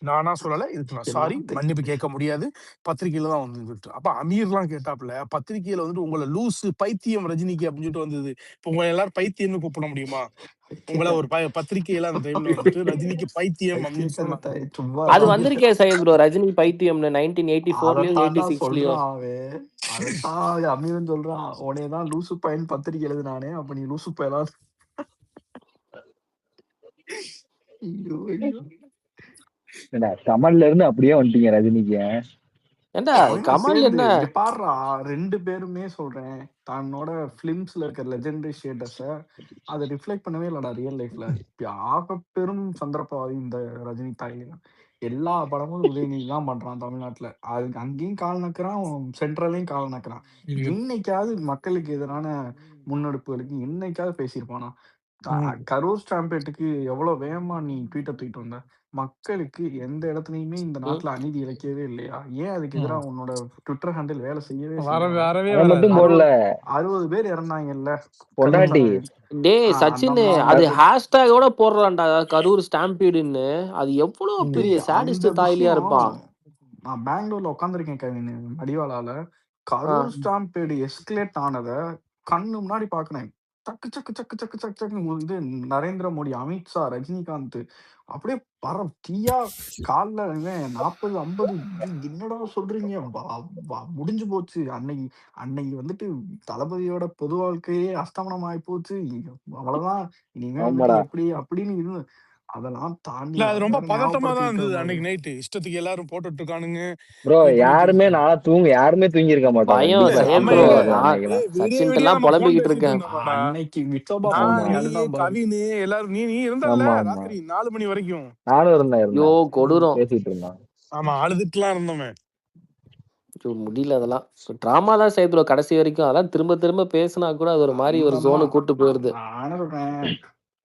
நானா சொல்லல, இதுக்கு நான் சாரி, எல்லாம் மன்னிப்பு கேட்க முடியாது, பத்திரிகையில தான் வந்து சொல்லிட்டு. அப்ப அமீர்லாம் கேட்டாப்புல, பத்திரிகையில வந்துட்டு உங்களை லூசு பைத்தியம் ரஜினிக்கு அப்படின்னு சொல்லிட்டு வந்தது. இப்ப உங்களை எல்லாரும் பைத்தியம்னு கூப்பிட முடியுமா? உங்களை ஒரு பத்திரிகையில அந்த டைம்ல வந்துட்டு ரஜினிக்கு பைத்தியம் அப்படின்னு சொன்னாங்க. பைத்தியக்காரத்தாய் சும்மா அது இராம. வந்திருக்கே சையத் ப்ரோ, ரஜினி பைத்தியம்னு 1984லயோ அதைத்தாண்டா 86லயோ. சொல்றான் அவன். அதைத்தான் அமீரன் சொல்றான். உன்னையதான் லூசு பையன் பத்திரிக்கை எழுதுனானே, அப்ப நீ லூசு பயலா. ஐயோ ஐயோ. கமல்ல இருந்து அப்படியே வந்துட்டீங்க ரஜினிக்கு. ஏண்டா அவங்க கமல் சேர்ந்து என்ன இங்க பாடுறா 2 பேருமே சொல்றேன். தன்னோட பிலிம்ஸ்ல இருக்கிற லெஜெண்டரி ஸ்டேட்டஸ அதை ரிஃப்ளெக்ட் பண்ணவே இல்லடா ரியல் லைஃப்ல. இப்ப ஆக பெரும் சந்தர்ப்பவாதி இந்த ரஜினி தாய். எல்லா படமும் உதயநிதி தான் பண்றான் தமிழ்நாட்டுல. அது அங்கேயும் கால் நக்குறான், சென்ட்ரலையும் கால் நக்குறான். என்னைக்காவது மக்களுக்கு எதிரான முன்னெடுப்புகளுக்கு என்னைக்காவது பேசியிருப்பானா? கரூர் ஸ்டாம்பேட்டுக்கு எவ்வளவு வேகமா நீ ட்வீட்டை தூக்கிட்டு வந்த? மக்களுக்கு எந்த இடத்துலயுமே இந்த ம். நாட்டுல அநீதி இழைக்கவே இல்லையா? ஏன் அதுக்கு எதிரா உன்னோட ட்விட்டர் ஹேண்டில் வேலை செய்யவே செய்யாதா? வரவே அதை வராது. மட்டும் போடல 60 பேர் இறந்தாங்கல்ல கரூர் பொண்டாட்டி ஸ்டாம்பேட். டேய் அந்த சச்சின், அது மாவட்டத்துக்கு. ஹேஷ்டேகோட போடுறான்டா கரூர் ஸ்டாம்பீடுன்னு. அது எவ்வளவு ம். பெரிய டேய், சாடிஸ்ட் அந்த தாயிலியா விஷயம் இருப்பான். நான் பெங்களூர்ல உட்காந்துருக்கேன் கவின், மடிவாளால. ஆ. கரூர் ஸ்டாம்பேடு எஸ்கலேட் ஆனத கண்ணு முன்னாடி பாக்குறேன். சக்கு சக்கு சக்கு சக்கு சக்கு சக்கு இது நரேந்திர மோடி, அமித்ஷா, ரஜினிகாந்த் அப்படியே தீயா கால்ல 40 50 என்னடா சொல்றீங்க? முடிஞ்சு போச்சு அன்னைக்கு. அன்னைக்கு வந்துட்டு தளபதியோட பொது வாழ்க்கையே அஸ்தமனம் ஆகி போச்சு. அவ்வளவுதான், இனிமே வந்துட்டு ஆமாடா எப்படி அப்படின்னு இருந்து அதெல்லாம் தாண்டி இல்ல அது ரொம்ப வந்தாரு, பதட்டமா தான் ஞாபகப்படுத்தி இருந்தது விட்டாரு. அன்னைக்கு நைட்டு. இஷ்டத்துக்கு எல்லாரும் போட்டுட்டு இருக்கானுங்க, ப்ரோ. இது பண்ணிட்டு யாருமே இருக்காங்க. யாருமே தூங்கி இருக்க மாட்டோம் பயம் கண்டிப்பா. சையத் செம்ம ப்ரோ. தூக்கம் வராது நான் அன்னைக்கெல்லாம். விடிய விடிய சச்சின்ட்டெல்லாம் நம்ம ஃபோன் புலம்பிக்கிட்டு பேசிட்டு இருக்கேன். இருந்தோம்டா. அன்னைக்கு விட்டோபா நான், பண்ண நீ, அதுதான் பாரு. கவின் எல்லாரும், நீ இருந்தல்ல ஆமா ஆமா ராத்திரி 4 மணி வரைக்கும். நானும் ஐயோ இருந்தேன் கொடூரம். பேசிட்டு இருந்தோம். ஆமா, அழுதுட்டுலாம் இருந்தோமே. ஐயோ, முடியல அதெல்லாம். டிராமா தான் சையத் ப்ரோ கடைசி வரைக்கும். அதெல்லாம் திரும்ப திரும்ப பேசினா கூட அது ஒரு மாதிரி ஒரு அந்த ஜோனு கூட்டு போயிருது. நானும் சொல்றேன்,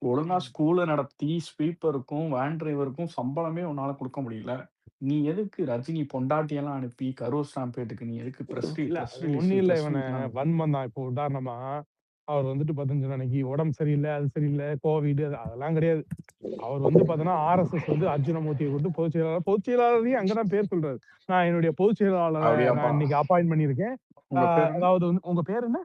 ஒழுங்கா ஸ்கூல நடத்தி ஸ்வீப்பருக்கும் வேன் டிரைவருக்கும் சம்பளமே உன்னால கொடுக்க முடியல. நீ எதுக்கு ரஜினி பொண்டாட்டியெல்லாம் அனுப்பி கரூர் ஸ்டாம்பேட்டுக்கு நீ எதுக்கு இல்ல பிரஸ் அது ரிலீஸ் ஒண்ணும் இல்ல, பிரஸ் இவனை மீட்லாம் அனுப்பி? வன்மம் தான். இப்போ உதாரணமா அவர் வந்துட்டு பாத்தீங்கன்னா அன்னைக்கு உடம்பு சரியில்லை, அது சரியில்லை, கோவிட், அதெல்லாம் கிடையாது. அவர் பார்த்தோன்னா ஆர்எஸ்எஸ் அர்ஜுனமூர்த்தியை கொண்டு பொதுச் செயலாளரையும் அங்கதான் பேர் சொல்றாரு. நான் என்னுடைய பொதுச் செயலாளரை அப்படியாப்பா? நான் இன்னைக்கு அப்பாயின்ட் பண்ணியிருக்கேன். உங்க பேர் என்ன? அதாவது உங்க பேர் என்ன?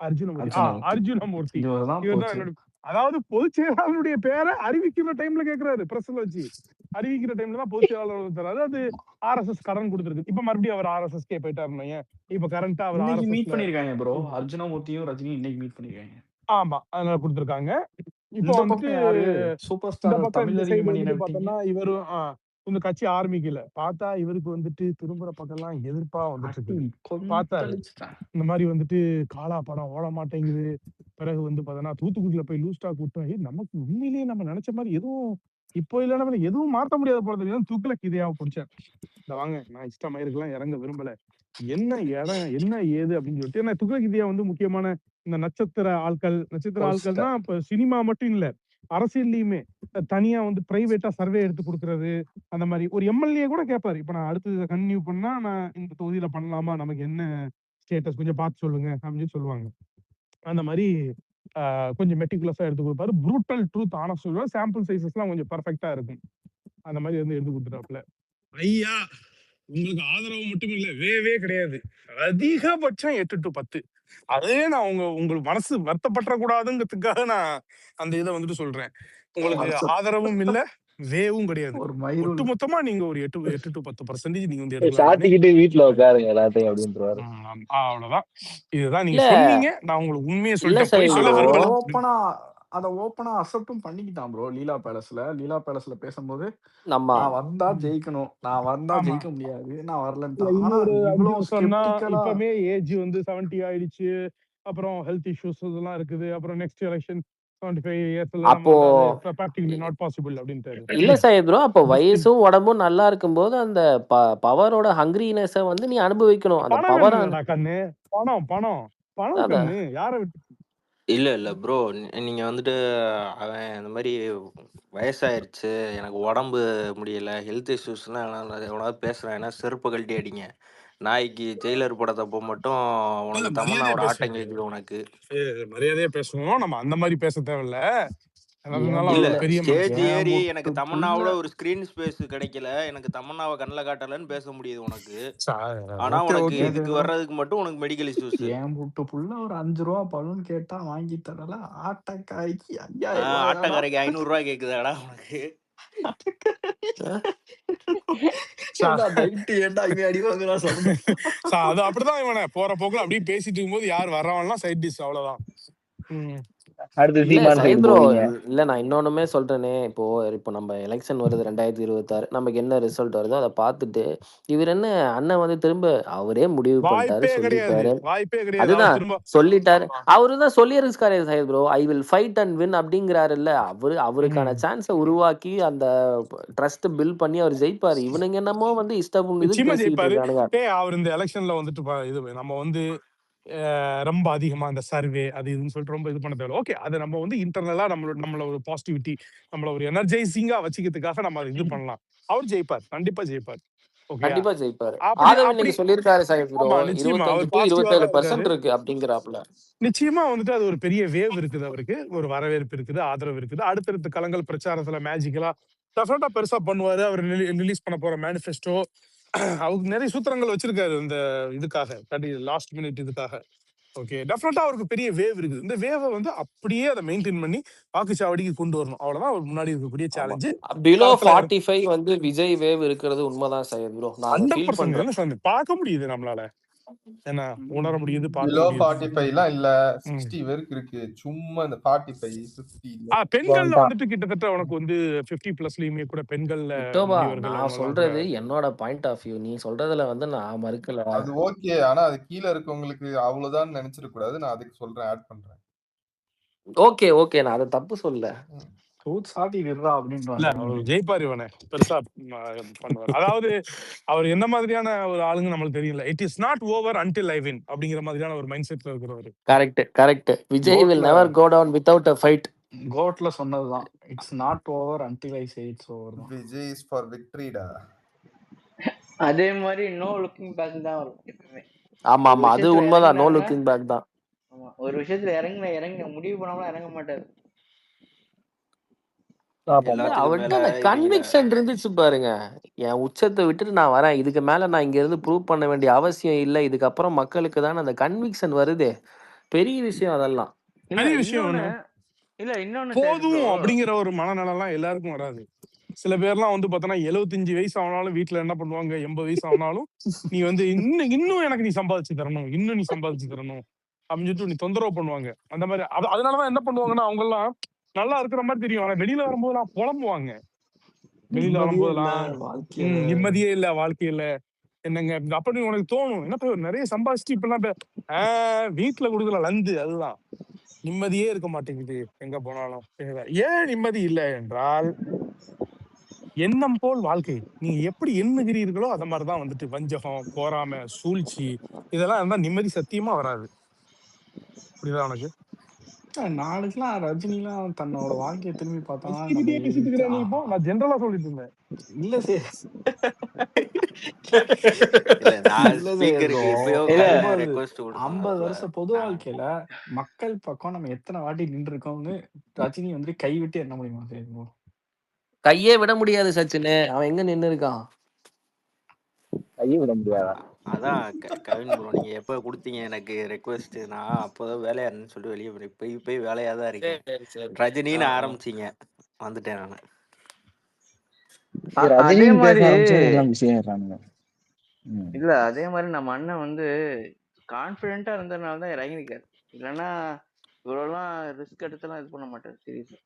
அர்ஜுனமூர்த்தி. அர்ஜுனமூர்த்தி. அர்ஜுனமூர்த்தி. இவர்தான் இவர் தான் போச்சு. என்னோட, அதாவது பொதுச் செயலாளருடைய பேரை அறிவிக்கிற டைம்ல கேட்கிறாரு, பிரஸ்ல வச்சு. அறிவிக்கிற டைம்ல தான் பொதுச் செயலாளர் தராரு. அது ஆர்எஸ்எஸ் கடன் கொடுத்துருக்கு. இப்ப மறுபடியும் அவர் ஆர்எஸ்எஸ்கே போயிட்டாருன்னு வையேன். இப்ப கரண்டா அவர் இன்னைக்கு மீட் ஆர்எஸ்எஸ்ல. பண்ணிருக்காங்க ப்ரோ. அர்ஜுனமூர்த்தியும் ரஜினியும் இன்னைக்கு மீட் பண்ணிருக்காங்க. ஆமா, அதனால கொடுத்துருக்காங்க. இப்போ இந்த வந்துட்டு பக்கம் யாரு? சூப்பர் இந்த ஸ்டார் பக்கம் இந்த தமிழறிஞர் சைடு மணியனை விட்டீங்க. பார்த்தோம்னா இவரும் இந்த கட்சி ஆரம்பிக்கல. பார்த்தா இவருக்கு திரும்புற பக்கம்லாம் எதிர்ப்பா வந்துட்டு அட்டி இருக்குது. பார்த்தாரு கொந்தளிச்சுட்டேன். இந்த மாதிரி காலா படம் ஓட மாட்டேங்குது. பிறகு பார்த்தோன்னா தூத்துக்குடியில போய் லூஸ்டா கூட்டம். நமக்கு உண்மையிலேயே நம்ம நினைச்ச மாதிரி எதுவும் இப்போ இல்லைன்னா எதுவும் மாற்ற முடியாத போறது. துக்ளக் இதையாவை பிடிச்சேன். இந்த வாங்க, நான் இஷ்டமயிருக்கெல்லாம் இறங்க விரும்பல, என்ன இடம் என்ன ஏது அப்படின்னு சொல்லிட்டு. ஏன்னா துக்ளக் இதையா முக்கியமான இந்த நட்சத்திர ஆட்கள்னா இப்ப சினிமா மட்டும் இல்ல, அரசியல்லையுமே தனியா பிரைவேட்டா சர்வே எடுத்து கொடுக்கறது. அந்த மாதிரி ஒரு எம்எல்ஏ கூட கேட்பாரு, இப்ப நான் அடுத்து கன்டினியூ பண்ணா நான் இந்த தொகுதியில பண்ணலாமா, நமக்கு என்ன ஸ்டேட்டஸ் கொஞ்சம் பார்த்து சொல்லுங்க அப்படின்னு சொல்லுவாங்க. அந்த மாதிரி கொஞ்சம் மெட்டிகுலஸா எடுத்து கொடுப்பாரு. ப்ரூட்டல் ட்ரூத் ஆனா சொல்லுவாரு. சாம்பிள் சைசஸ் எல்லாம் கொஞ்சம் பர்ஃபெக்டா இருக்கும். அந்த மாதிரி எடுத்து கொடுத்துட்டாப்ல. ஐயா, உங்களுக்கு ஆதரவு மட்டும் இல்ல, வேவே கிடையாது. அதிகபட்சம் 8 to 10. அதே நான் உங்களுக்கு மனசு வருத்தப்பட்ட கூடாதுங்கிறதுக்காக நான் அந்த இதை சொல்றேன். உங்களுக்கு ஆதரவும் இல்ல, வேவும் கிடையாது. ஒரு மயிரும் ஒட்டு மொத்தமா நீங்க ஒரு 8 to 10% நீங்க எடுக்கலாம். சாத்திக்கிட்டு வீட்டுல உட்காருங்க எல்லாத்தையும் அப்படின்றவாரு. அவ்வளவுதான். இதுதான் நீங்க இல்ல சொன்னீங்க. நான் உங்களுக்கு உண்மையை இல்ல சொல்லிட்டேன். போய் சையத் சொல்ல ப்ரோ, விரும்பல. அத ஓப்பனா அக்செப்டும் பண்ணிக்கிட்டான் ப்ரோ. லீலா பேலஸ்ல பேசும்போது நம்ம நான் வந்தா ஜெயிக்கணும், நான் வந்தா ஆமா. ஜெயிக்க முடியாது, நான் இல்ல, வரலன்ட்டான். ஆனா இன்னொரு 5 இவ்வளவு வருஷம்னா ஸ்கெப்டிக்கலா இப்பவே ஏஜ் 70 ஆயிடுச்சு. அப்புறம் ஹெல்த் இஷ்யூஸ் இதெல்லாம் இருக்குது. அப்புறம் நெக்ஸ்ட் எலெக்ஷன் 75 இயர்ஸ்ல அப்போ நம்ம ப்ராக்டிகலி நாட் பாசிபிள் அப்படின்ட்டாரு. இல்ல சையத் ப்ரோ, அப்போ வயசும் உடம்பும் நல்லா இருக்கும்போது அந்த பவரோட ஹங்கிரினஸ நீ அனுபவிக்கணும். அந்த பணம் பவர் வேணும்லடா கண்ணு. பணம் பணம் பணம் அதான் கண்ணு. யாரை விட்டு இல்ல ப்ரோ, நீங்க அவன் இந்த மாதிரி வயசாயிருச்சு, எனக்கு உடம்பு முடியல, ஹெல்த் இஷ்யூஸ்லாம் எவனாவது பேசுறான், செருப்பு கழட்டி அடிங்க. நாய்க்கு ஜெயிலர் படத்தப்போ மட்டும் இல்ல, உனக்கு மரியாதையா தமன்னாவோட ஆட்டம் பேசுவோம். கேக்குது உனக்கு. மரியாதையா பேசுவோம். நம்ம அந்த மாதிரி பேச தேவையில்ல. ஏன் அவர் இல்ல, ஒரு பெரிய ஸ்டேஜ் மனுஷன். ஏறி முட்டு எனக்கு புள்ள தமன்னாவோட ஒரு ஸ்கிரீன் ஸ்பேஸ் கிடைக்கல, எனக்கு தமன்னாவை கண்ணில் காட்டலன்னு பேச முடியுது உனக்கு. ஆனா ஓகே உனக்கு ஓகே. இதுக்கு வர்றதுக்கு மட்டும் உனக்கு மெடிக்கல் இஷ்யூஸ். என் முட்டு புள்ள ஒரு 5 ரூபா பலூன் கேட்டா வாங்கி தரல. ஆட்டக்காய்க்கு 5000 ரூபாயாடா? ஆட்டக்காரைக்கு 500 ரூபாய் கேக்குதாடா உனக்கு? ஏன்டா நைட்டு ஏன்டா இவன் அடி வாங்குறா சொல்லுங்க. அது அப்படிதான். இவனை போற போக்குல அப்படியே பேசிட்டு இருக்கும்போது யார் வர்றவன்லாம் சைட் டிஷ், அவ்வளவுதான். அடுத்து இல்ல சீமான் சையத் சைடு ப்ரோ, போவீங்க. இல்ல நான் இன்னொன்னுமே சொல்றேனே. இப்போ நம்ம எலெக்ஷன் வருது 2026. நமக்கு என்ன ரிசல்ட் வருதோ அதை பார்த்துட்டு இவர் என்ன அண்ணன் திரும்ப அவரே முடிவு பண்ணிட்டாரு, வாய்ப்பே கிடையாது, சொல்லிட்டாரு. வாய்ப்பே கிடையாது. அவர் அதுதான் திரும்ப சொல்லிட்டாரு. ஆமா. அவரு தான் சொல்லியிருக்காரு Syed bro, I will fight and win அப்படிங்கிறாருல்ல. அவருக்கான சான்ஸை உருவாக்கி அந்த ட்ரஸ்ட் பில்ட் பண்ணி அவர் ஜெயிப்பாரு. இவனுங்க என்னமோ இஷ்டம் இது நிச்சயமா பேசிட்டு ஜெயிப்பாரு. இருக்கானுங்க. அவர் இந்த எலெக்ஷன்ல இது நம்ம ரொம்ப அதிகமா அந்த சர்வே அது இதுன்னு சொல்லிட்டு ரொம்ப இது பண்ண தேவையில்ல. ஓகே, அது நம்ம வந்து இன்டர்னலா நம்மள ஒரு பாசிட்டிவிட்டி, நம்மள ஒரு எனர்ஜைசிங்கா வச்சுக்கிறதுக்காக நம்ம அதை இது பண்ணலாம். அவர் ஜெயிப்பார், கண்டிப்பா ஜெயிப்பார். ஓகே, கண்டிப்பா ஜெயிப்பாரு. அப்படி ஆதவ் அப்படி இன்னைக்கு சொல்லியிருக்காரு சாஹிப் ப்ரோ, ஆமா, நிச்சயமா 25 அவர் to பாசிட்டிவா தான் இருக்காரு. 27% இருக்கு அப்படிங்கிறாப்ல. நிச்சயமா வந்துட்டு அது ஒரு பெரிய வேவ் இருக்குது, அவருக்கு ஒரு வரவேற்பு இருக்குது, ஆதரவு இருக்குது. அடுத்தடுத்த களங்கள் பிரச்சாரத்துல மேஜிக்கலா டெஃபினட்டா பெருசா பண்ணுவாரு. அவர் ரிலீஸ் பண்ண போற மேனிஃபெஸ்டோ அவருக்கு நிறைய சூத்திரங்கள் வச்சிருக்காரு இந்த இதுக்காக, லாஸ்ட் மினிட் இதுக்காக. ஓகே, டெஃபினட்டா அவருக்கு பெரிய வேவ் இருக்குது. இந்த வேவை வந்து அப்படியே அதை மெயின்டைன் பண்ணி வாக்குச்சாவடிக்கு கொண்டு வரணும். அவ்வளவுதான் அவர் முன்னாடி இருக்கக்கூடிய ஆமா. சேலஞ்சு. பிலோ களத்துல 45 வந்து விஜய் வேவ் இருக்கிறது உண்மைதான் சாஹிப் ப்ரோ. நான் அதை ஃபீல் 100% பண்றேன். என்ன சார் பார்க்க முடியுது நம்மளால, என்ன உணர முடியுது, பார்க்க பிலோ முடியுது. 45லாம் இல்ல, ம். 60 வரைக்கும் இருக்கு. சும்மா இந்த 45, 50 இல்ல. பெண்கள்ல வந்துட்டு கிட்டத்தட்ட உனக்கு வந்து 50 பிளஸ்லயுமே கூட பெண்கள்ல விட்டோபா, முதியவர்கள் நான் அவங்கெல்லாம் கூட சொல்றது என்னோட பாயிண்ட் ஆஃப் வியூ. நீ சொல்றதுல வந்து நான் மறுக்கல. அது ஓகே. ஆனா அது கீழ இருக்கவங்களுக்கு அவ்வளவுதான் நினைச்சிட கூடாது. நான் அதுக்கு சொல்றேன், ஆட் பண்றேன். ஓகே ஓகே, நான் அதை தப்பு சொல்ல. சாதி விடுறா இல்ல, அப்படின்றாங்க. அவர் ஜெயிப்பார் இவனை பெருசா பண்ணுவார். அதாவது அவர் என்ன மாதிரியான ஒரு ஆளுங்க நம்மளுக்கு தெரியல. It is not over until I win அப்படிங்கிற மாதிரியான ஒரு மைண்ட் செட்ல இருக்கிறவர். Correct. Vijay will never go down without a fight. கோட்ல சொன்னதுதான், it's not over until I say it's over தான். விஜய் இஸ் ஃபார் விக்டரிடா. அதே மாதிரி நோ லுக்கிங் பேக் தான் வரும் எப்பவுமே. ஆமா ஒரு ஆமா, அது விஷயத்துல உண்மைதான். நோ இறங்குனாருன்னா லுக்கிங் பேக் தான். ஆமா, ஒரு விஷயத்துல இறங்க முடிவு பண்ணாமலாம் இறங்க மாட்டாரு. எல்லாத்துக்கும் அவர்கிட்ட மேல அந்த இவங்கள கன்விக்ஷன் இருந்துச்சு பாருங்க. என் உச்சத்தை விட்டுட்டு நான் வரேன், இதுக்கு மேல நான் இங்க இருந்து ப்ரூவ் பண்ண வேண்டிய அவசியம் இல்லை, இதுக்கப்புறம் மக்களுக்கு தான் அந்த கன்விக்ஷன் வருது. பெரிய விஷயம் அதெல்லாம். இல்ல பெரிய விஷயம் இன்னொன்னு ஒண்ணு, இல்ல இன்னொன்னு சரி போதும் ப்ரோ. அப்படிங்கிற ஒரு மனநலம் எல்லாருக்கும் வராது. சில பேர்லாம் வந்து பார்த்தோன்னா 75 வயசு ஆனாலும் வீட்டுல என்ன பண்ணுவாங்க, 80 வயசு ஆனாலும் நீ வந்து இன்னும் எனக்கு நீ சம்பாதிச்சு தரணும், இன்னும் நீ சம்பாதிச்சு தரணும் அப்படின்னு சொல்லிட்டு நீ தொந்தரவு பண்ணுவாங்க. அந்த மாதிரி அதனாலதான் என்ன பண்ணுவாங்கன்னா, அவங்க எல்லாம் நல்லா இருக்கிற மாதிரி தெரியும், ஆனா வெளியில வரும்போதெல்லாம் புலம்புவாங்க. வெளியில நிம்மதியே இல்ல வரும்போதெல்லாம் வாழ்க்கையில. நிம்மதியே இல்ல வாழ்க்கையில, என்னங்க அப்படின்னு உனக்கு தோணும். என்ன போய் நிறைய சம்பாதிச்சுட்டு இப்பெல்லாம் வீட்டுல கொடுக்கல லந்து, அதுதான் நிம்மதியே இருக்க மாட்டேங்குது எங்க போனாலும். ஏன் நிம்மதி இல்லை என்றால், எண்ணம் போல் வாழ்க்கை. நீங்க எப்படி எண்ணுகிறீர்களோ அத மாதிரிதான் வந்துட்டு வஞ்சகம், பொறாமை, சூழ்ச்சி இதெல்லாம் இருந்தா நிம்மதி சத்தியமா வராது. புரியுதா உனக்கு? நாளைக்கெல்லாம் ரஜினிலாம் தன்னோட வாழ்க்கையை திரும்பி பார்த்தா இதே பேசிட்டு இருக்கிற நீ இப்போ, நான் ஜெனரலா சொல்லிட்டு இருந்தேன். இல்ல சே இல்ல நான் இல்ல சே ஸ்பீக்கருக்கு எப்பயோ இல்ல. 50 கொடுத்தேன். வருஷ பொது வாழ்க்கையில மக்கள் பக்கம் நம்ம எத்தனை வாட்டி நின்று இருக்கோம்னு ரஜினி வந்து கை விட்டு எண்ண முடியுமா சே bro? கையே விட முடியாது சச்சின், அவன் எங்க நின்னு இருக்கான். கையை விட முடியாதா? அதான் கவின் ப்ரோ, நீங்க எப்ப கொடுத்தீங்க எனக்கு ரெக்வெஸ்ட், நான் அப்போதான் வேலையா இருந்தேன்னு சொல்லிட்டு வெளியே போய் வேலையா தான் இருக்கேன். ரஜினின்னு ஆரம்பிச்சீங்க, வந்துட்டேன் நானு. அதே ரஜினி பேச மாதிரி ஆரம்பிச்சா எல்லாம் விஷயம். இல்ல அதே மாதிரி நம்ம அண்ணன் வந்து கான்பிடென்ட்டா இருந்ததுனால தான் இறங்கிருக்காரு. இல்லைன்னா இவ்வளவுலாம் ரிஸ்க் எடுத்துலாம் இது பண்ண மாட்டாரு சீரியஸா.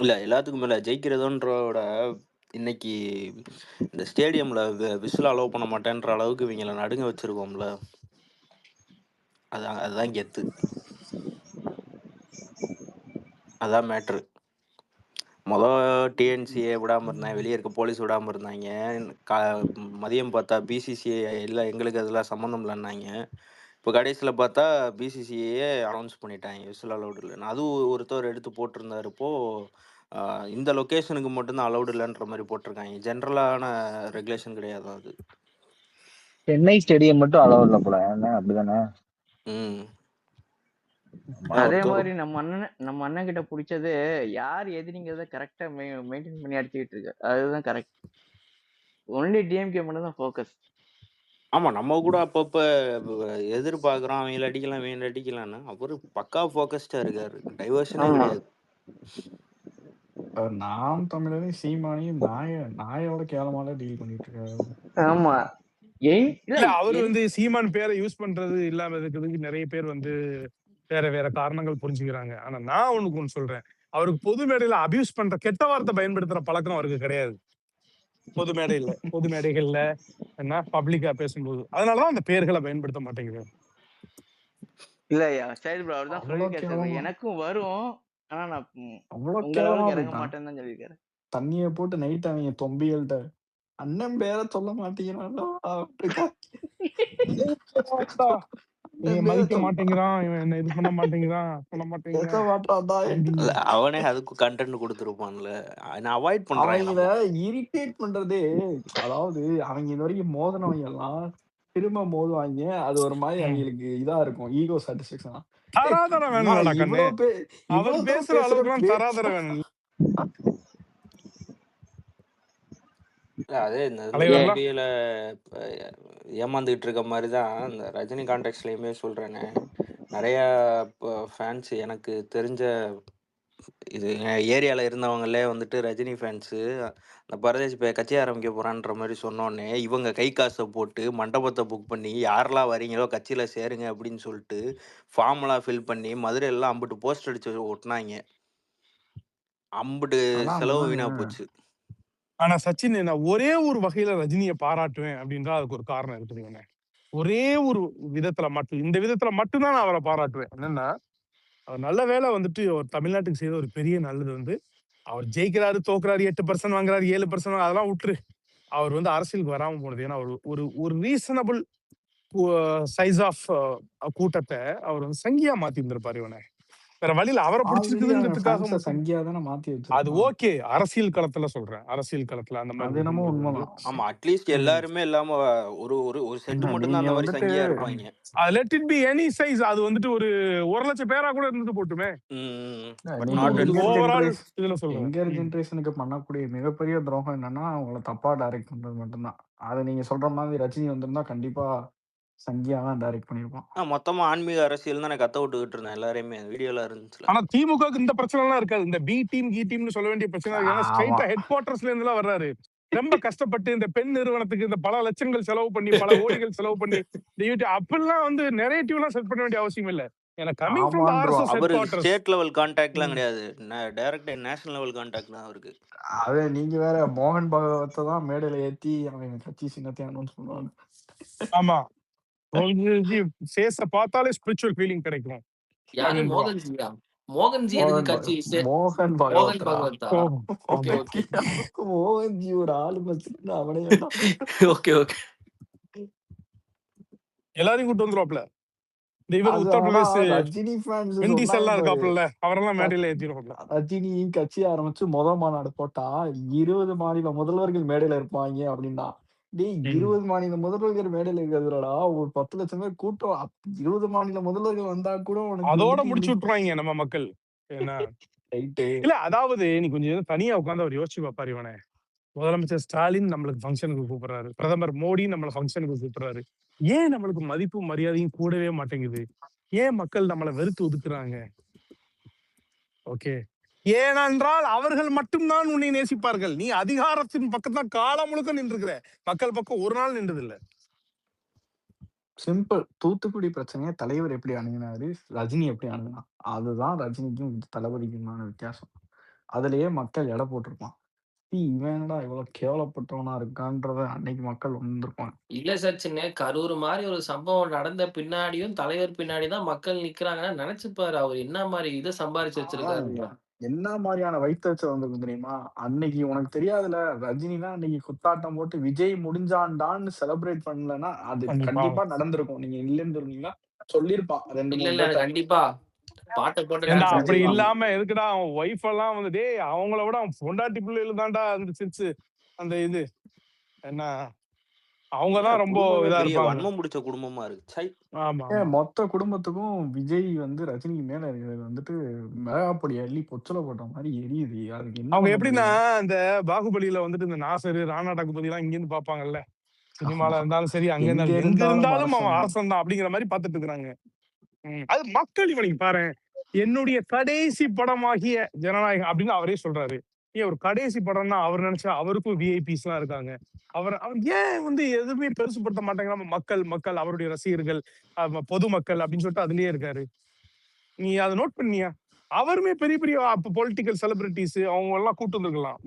இல்ல எல்லாத்துக்கும் மேல ஜெயிக்கிறதோன்றோட இன்னைக்கு இந்த ஸ்டேடியம்ல விசில் அலோவ் பண்ண மாட்டேன்ற அளவுக்கு இவங்கள நடுங்க வச்சிருக்கோம்ல, அதுதான் கெத்து, அதான் மேட்ரு. டிஎன்சிஏ விடாம இருந்தாங்க, வெளியே இருக்க போலீஸ் விடாம இருந்தாங்க. மதியம் பார்த்தா பிசிசிஐ இல்லை எங்களுக்கு அதெல்லாம் சம்மந்தம் இல்லைன்னாங்க. இப்போ கடைசியில் பார்த்தா பிசிசிஐயே அனௌன்ஸ் பண்ணிட்டாங்க விசில் அலௌடு இல்லைன்னு. அதுவும் ஒருத்தர் எடுத்து போட்டிருந்தாரு. இப்போ இந்த லொக்கேஷனுக்கு மட்டும்தான் அலௌடு இல்லைன்ற மாதிரி போட்டிருக்காங்க. ஜென்ரலான ரெகுலேஷன் கிடையாது அது. சென்னை ஸ்டேடியம் மட்டும் அலௌட் இல்லை போல, என்ன அப்படிதானே? அதே மாதிரி நம்ம அண்ணன் கிட்ட பிடிச்சது யார் எதிரிங்கிறத கரெக்டா மெயின்டைன் பண்ணி அடிச்சுக்கிட்டு இருக்கு, அதுதான் கரெக்ட். ஒன்லி டிஎம்கே மட்டும் தான் ஃபோக்கஸ். ஆமா, நம்ம கூட அப்பப்ப எதிர்பார்க்கிறோம் அவங்கள அடிக்கலாம் இவங்க அடிக்கலாம்னு, அவரு பக்கா ஃபோக்கஸ்டா இருக்காரு, டைவர்ஷனே கிடையாது. நாம் தமிழரையும் சீமானையும் நாயோட கேவலமால டீல் பண்ணிட்டு இருக்காரு. ஆமா, இல்ல அவரு வந்து சீமான் பேரை யூஸ் பண்றது இல்லாம இருக்கிறதுக்கு நிறைய பேர் வந்து வேற காரணங்கள் புரிஞ்சுக்கிறாங்க. ஆனா நான் ஒண்ணு சொல்றேன், அவருக்கு பொது மேடையில அபியூஸ் பண்ற கெட்ட வார்த்தை பயன்படுத்துற பழக்கம் அவருக்கு கிடையாது. பொது மேடைகள்ல என்ன பப்ளிக்கா பேசும்போது, அதனாலதான் அந்த பேர்களை பயன்படுத்த மாட்டேங்கிறாரு. இல்லையா சைடு ப்ரோ, அவர் தான் சொல்லியிருக்காரு, எனக்கும் வரும் ஆனா நான் உங்க அளவுக்கு இறங்க மாட்டேன்னு தான் சொல்லியிருக்காரு. தண்ணிய போட்டு நைட் அவங்க தொம்பிகள்கிட்ட அண்ணன் பேரை சொல்ல மாட்டேங்கிறான். இவன் மதிக்க மாட்டேங்கிறான், இவன் என்ன இது பண்ண மாட்டேங்கிறான், சொல்ல பேச மாட்டேங்கிறான் மாட்டான்டா தம்பி. இல்ல, அவனே அதுக்கு கண்டென்ட் கொடுத்துருப்பான்ல. நான் அவாய்ட் பண்றேன் அவங்கள நம்ம. இரிட்டேட் பண்றதே, அதாவது அவங்க இது வரைக்கும் மோதினவங்க எல்லாம் திரும்ப மோதுவாங்க. அது ஒரு மாதிரி அவங்களுக்கு இதா இருக்கும், ஈகோ சாட்டிஸ்பேக்ஷனா. தராதரம் நான் வேணும்லடா கண்ணு. இவ்வளவு அவர் இவ்வளவு தூரம் பேசுற பேசுற அளவுக்குலாம் தராதரம் வேணும். அதே இந்த தலைவர்லாம் பிபிஏல ஏமாந்துகிட்டு இருக்க மாதிரி தான் இந்த ரஜினி கான்டெக்ட்லயுமே சொல்றேனே. நிறைய ஃபேன்ஸ் எனக்கு தெரிஞ்ச இது ஏரியாவில் இருந்தவங்களே வந்துட்டு ரஜினி ஃபேன்ஸு அந்த பரதேசி கட்சி ஆரம்பிக்க போகிறான்ற மாதிரி சொன்னோடனே இவங்க கை காசை போட்டு மண்டபத்தை புக் பண்ணி யாரெல்லாம் வரீங்களோ கட்சியில் சேருங்க அப்படின்னு சொல்லிட்டு ஃபார்ம்லாம் ஃபில் பண்ணி மதுரையெல்லாம் அம்பிட்டு போஸ்ட் அடிச்சு ஒட்டினாங்க. அம்பிட்டு அதான் செலவு அதுதாங்க. வீணாக போச்சு. ஆனா சச்சின், நான் ஒரே ஒரு வகையில ரஜினியை பாராட்டுவேன் அப்படின்றா அதுக்கு ஒரு காரணம் இருக்குதுங்க. ஒரே ஒரு விதத்துல மட்டும், இந்த விதத்துல மட்டும்தான் நான் அவரை பாராட்டுவேன். என்னன்னா, அவர் நல்ல வேலை வந்துட்டு அவர் தமிழ்நாட்டுக்கு செய்த ஒரு பெரிய நல்லது வந்து, அவர் ஜெயிக்கிறாரு, தோக்குறாரு, 8% வாங்குறாரு, 7% அதெல்லாம் விட்டுரு. அவர் வந்து அரசியலுக்கு வராம போனது. ஏன்னா ஒரு ஒரு ரீசனபிள் சைஸ் ஆஃப் கூட்டத்தை அவர் வந்து சங்கியா மாத்தி இருந்திருப்பாரு இவனை. வேற வழியில அவரை ஆல்ரெடி அவங்க பிடிச்சிருக்குதுன்றதுக்காக ஃபேன்ஸை மட்டும் சங்கியா தானே மாத்தி அது வச்சிருக்கான். ஓகே. அரசியல் களத்துல சொல்றேன், அரசியல் களத்துல அந்த அது மாதிரி என்னமோ இருக்கும்போது வந்து உண்மைதான். ஆமா, அட்லீஸ்ட் எல்லாருமே இல்லாம ஒரு ஒரு ஒரு செட்டு என்ன மட்டும்தான் நீங்க அந்த மாதிரி வந்துட்டு சங்கியா இருப்பாங்க. Let it be any size. அது வந்துட்டு ஒரு 1,00,000 பேரா கூட இருந்துட்டு போட்டுமே. பட் நீங்க நாட் எங்கர் ஓவரால் ஜென்ரேஷன் இதுல சொல்றேன். எங்கர் ஜென்ரேஷனுக்கு பண்ணக்கூடிய மிகப்பெரிய துரோகம் என்னன்னா அவங்கள தப்பா டைரக்ட் பண்றது மட்டும்தான். அதை நீங்க சொல்ற மாதிரி ரஜினி வந்திருந்தா கண்டிப்பா சங்கியா தான் டைரக்ட் பண்ணிருப்பான். மொத்தமா ஆன்மீக அரசியல் தான் கத்த விட்டுக்கிட்டு இருந்தேன் எல்லாரையுமே. வீடியோல இருந்துச்சுல. ஆனா திமுகவுக்கு இந்த பிரச்சனை எல்லாம் இருக்காது. இந்த பி டீம் கி டீம்னு சொல்ல வேண்டிய பிரச்சனை இருக்கு. ஏன்னா ஆமா. ஸ்ட்ரைட்டா ஹெட் குவார்டர்ஸ்ல இருந்து எல்லாம் வர்றாரு. ரொம்ப கஷ்டப்பட்டு இந்த பெண் நிறுவனத்துக்கு இந்த பல லட்சங்கள் செலவு பண்ணி, பல கோடிகள் செலவு பண்ணி இந்த யூடியூப் அப்பெல்லாம் வந்து நெரேட்டிவ் எல்லாம் செட் பண்ண வேண்டிய அவசியம் இல்ல. ஏன்னா கமிங் ஃப்ரம் தி ஆமான்றுவான். ஆர்எஸ்எஸ் ஹெட் அவருக்கு குவார்டர்ஸ். ஸ்டேட் லெவல் கான்டாக்ட்லாம் கிடையாது. டைரக்ட் நேஷனல் லெவல் கான்டாக்ட் தான் அவருக்கு. அதே நீங்க வேற மோகன் பாகவத்தை தான் மேடையில ஏத்தி அவன் கட்சி சின்னத்தை அனௌன்ஸ் பண்ணுவாங்க. ஆமா, ஃபேஸ பார்த்தாலே ஸ்பிரிச்சுவல் ஃபீலிங் கிடைக்கும் யாரு? அப்படின்றான். மோகன்ஜியா? மோகன்ஜி எதுக்கு மோகன் கட்சி? மோகன் மோகன் பாகவத்ரா. பகவத்தா? ஓ, ஓகே ஆமா. ஓகே மோகன்ஜி ஒரு ஆளு மச்சிட்டு அவனே தான். Okay okay. எல்லாரையும் கூட்டு வந்துருவாப்ல. இந்த இவர் அது ஆனா உத்தரப்பிரதேஷ் ரஜினி ஃபேன்ஸ் வெண்டிஸ் சொன்னாங்க எல்லாம் பாரு. இருக்காப்ல, அவரெல்லாம் மேடையில ஏத்திடுவாப்ல. ரஜினி கட்சி ஆரம்பிச்சு மாநாடு போட்டா 20 மாநில முதல்வர்கள் மேடையில இருப்பாங்க அப்படின்னா, டேய் 20 மாநில முதல்வர்கள் மேடையில இருக்கிறதுலடா ஒரு 10 லட்சம் பேர் கூட்டம். 20 மாநில முதல்வர்கள் வந்தா கூட உனக்கு அதோட வந்துட்டு முடிச்சு இன்னைக்கு விட்டுருவாங்க நம்ம மக்கள். என்ன ரைட்டு. இல்ல, அதாவது நீ கொஞ்சம் நேரம் தனியா உட்கார்ந்து அவர் யோசிச்சு பாப்பாரு. இவனை முதலமைச்சர் ஸ்டாலின் நம்மளுக்கு ஃபங்க்ஷனுக்கு கூப்பிடுறாரு, பிரதமர் மோடி நம்மள ஃபங்க்ஷனுக்கு கூப்பிடுறாரு. ஏன் நம்மளுக்கு மதிப்பு மரியாதையும் கூடவே மாட்டேங்குது? ஏன் மக்கள் நம்மளை வெறுத்து ஒதுக்குறாங்க? ஓகே, ஏனென்றால் அவர்கள் மட்டும்தான் உன்னை நேசிப்பார்கள். நீ அதிகாரத்தின் பக்கத்தான் காலம் முழுக்க நின்றுக்கிற, மக்கள் பக்கம் ஒரு நாள் நின்றது இல்ல. சிம்பிள். தூத்துக்குடி பிரச்சனையை தலைவர் எப்படி அணுகினாரு, ரஜினி எப்படி அணுகினா, அதுதான் ரஜினிக்கும் தளபதிக்குமான வித்தியாசம். அதுலயே மக்கள் எடை போட்டிருப்பான். இவன் என்னடா இவ்வளவு கேவலப்பட்டவனா இருக்கான்றத அன்னைக்கு மக்கள் உணர்ந்திருப்பாங்க. இல்ல சச்சின், கரூர் மாதிரி ஒரு சம்பவம் நடந்த பின்னாடியும் தலைவர் பின்னாடி தான் மக்கள் நிக்கிறாங்கன்னா நினைச்சு பாரு, அவர் என்ன மாதிரி இதை சம்பாரிச்சு வச்சிருக்காரு. என்ன மாதிரியான வயிற்றுச்சல் வந்திருக்கும் தெரியுமா? அன்னைக்கு உனக்கு தெரியாதுல, ரஜினி தான் அன்னைக்கு குத்தாட்டம் போட்டு விஜய் முடிஞ்சான்டான்னு செலிப்ரேட் பண்ணலன்னா அது கண்டிப்பா நடந்திருக்கும். நீங்க இல்லைன்னு சொல்றீங்களா? சொல்லிருப்பான் 2 இல்ல 3 இல்ல பேர்ட்ட. கண்டிப்பா பாட்டை போட்டு ஏன்டா டான்ஸ் அப்படி ஆடிருப்பான். இல்லாம எதுக்குடா அவன் ஒய்ஃப் எல்லாம் வந்து டேய் அவங்கள விட அவன் பொண்டாட்டி பிள்ளைல தான்டா அந்த சிரிச்சு அந்த இது என்ன அவங்கதான் ரொம்ப குடும்பமே இதா பெரிய இருப்பாங்க. வன்மம் முடிச்ச குடும்பமா இருக்கு. சை. ஆமா ஆமா. மொத்த குடும்பத்துக்கும் விஜய் வந்து ரஜினிக்கு மேல இருக்கிறது வந்துட்டு மிளகாப்பொடி அள்ளி பொச்சல போட்ட மாதிரி எரியுது. அதுக்கு என்ன அவங்க பண்ண எப்படின்னா முடியும்? இந்த பாகுபலியில வந்துட்டு இந்த நாசரு ராணா டாக்குபதி எல்லாம் இங்க இருந்து பாப்பாங்கல்ல, சினிமால ஆமா. இருந்தாலும் சரி அங்க எங்க இருந்தாலும் எங்க இருந்தாலும் இருந்தாலும் அவன் அரசன் தான். அரசன் தான் அப்படிங்கிற மாதிரி பாத்துட்டு இருக்கிறாங்க. அது மக்கள் இவனுக்கு பாரு, என்னுடைய கடைசி படமாகிய ஜனநாயகம் அப்படின்னு அவரே சொல்றாரு. ஏன் ஒரு கடைசி படம்னா அவர் நினைச்சா அவருக்கும் விஐபிஸ் எல்லாம் இருக்காங்க. அவர் ஏன் வந்து எதுவுமே பெருசுப்படுத்த மாட்டேங்கிறாம மக்கள் மக்கள் அவருடைய ரசிகர்கள் பொதுமக்கள் அப்படின்னு சொல்லிட்டு அதுலயே இருக்காரு. நீ அதை நோட் பண்ணியா? அவருமே பெரிய பெரிய பொலிட்டிக்கல் செலிபிரிட்டிஸ் அவங்க எல்லாம் கூட்டு வந்துருக்கலாம்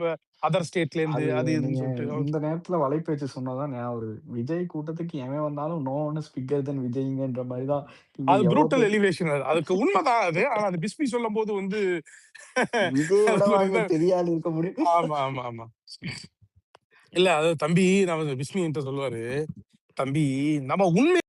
அதர் ஸ்டேட்ல இருந்து அது அது இதுன்னு நீங்க சொல்லிட்டு. இந்த நேரத்துல வலைபேச்சு சொன்னதான் ஞாபகம் வருது. விஜய் கூட்டத்துக்கு எவன் வந்தாலும் நோ ஒன் இஸ் பிக்கர் தென் விஜய்ங்கன்ற மாதிரிதான் இங்க அது எவ்வளவு ப்ரூட்டல் பேர் எலிவேஷன். அதுக்கு உண்மைதான் அது. ஆனா அது பிஸ்மி சொல்லும் போது வந்து விஜய் விட அதுக்கு ஒரு வாங்க பெரிய ஆள் இருக்க முடியும். ஆமா ஆமா ஆமா. இல்ல அது தம்பி நான் பிஸ்மி என்கிட்ட சொல்லுவாரு, தம்பி நம்ம உண்மை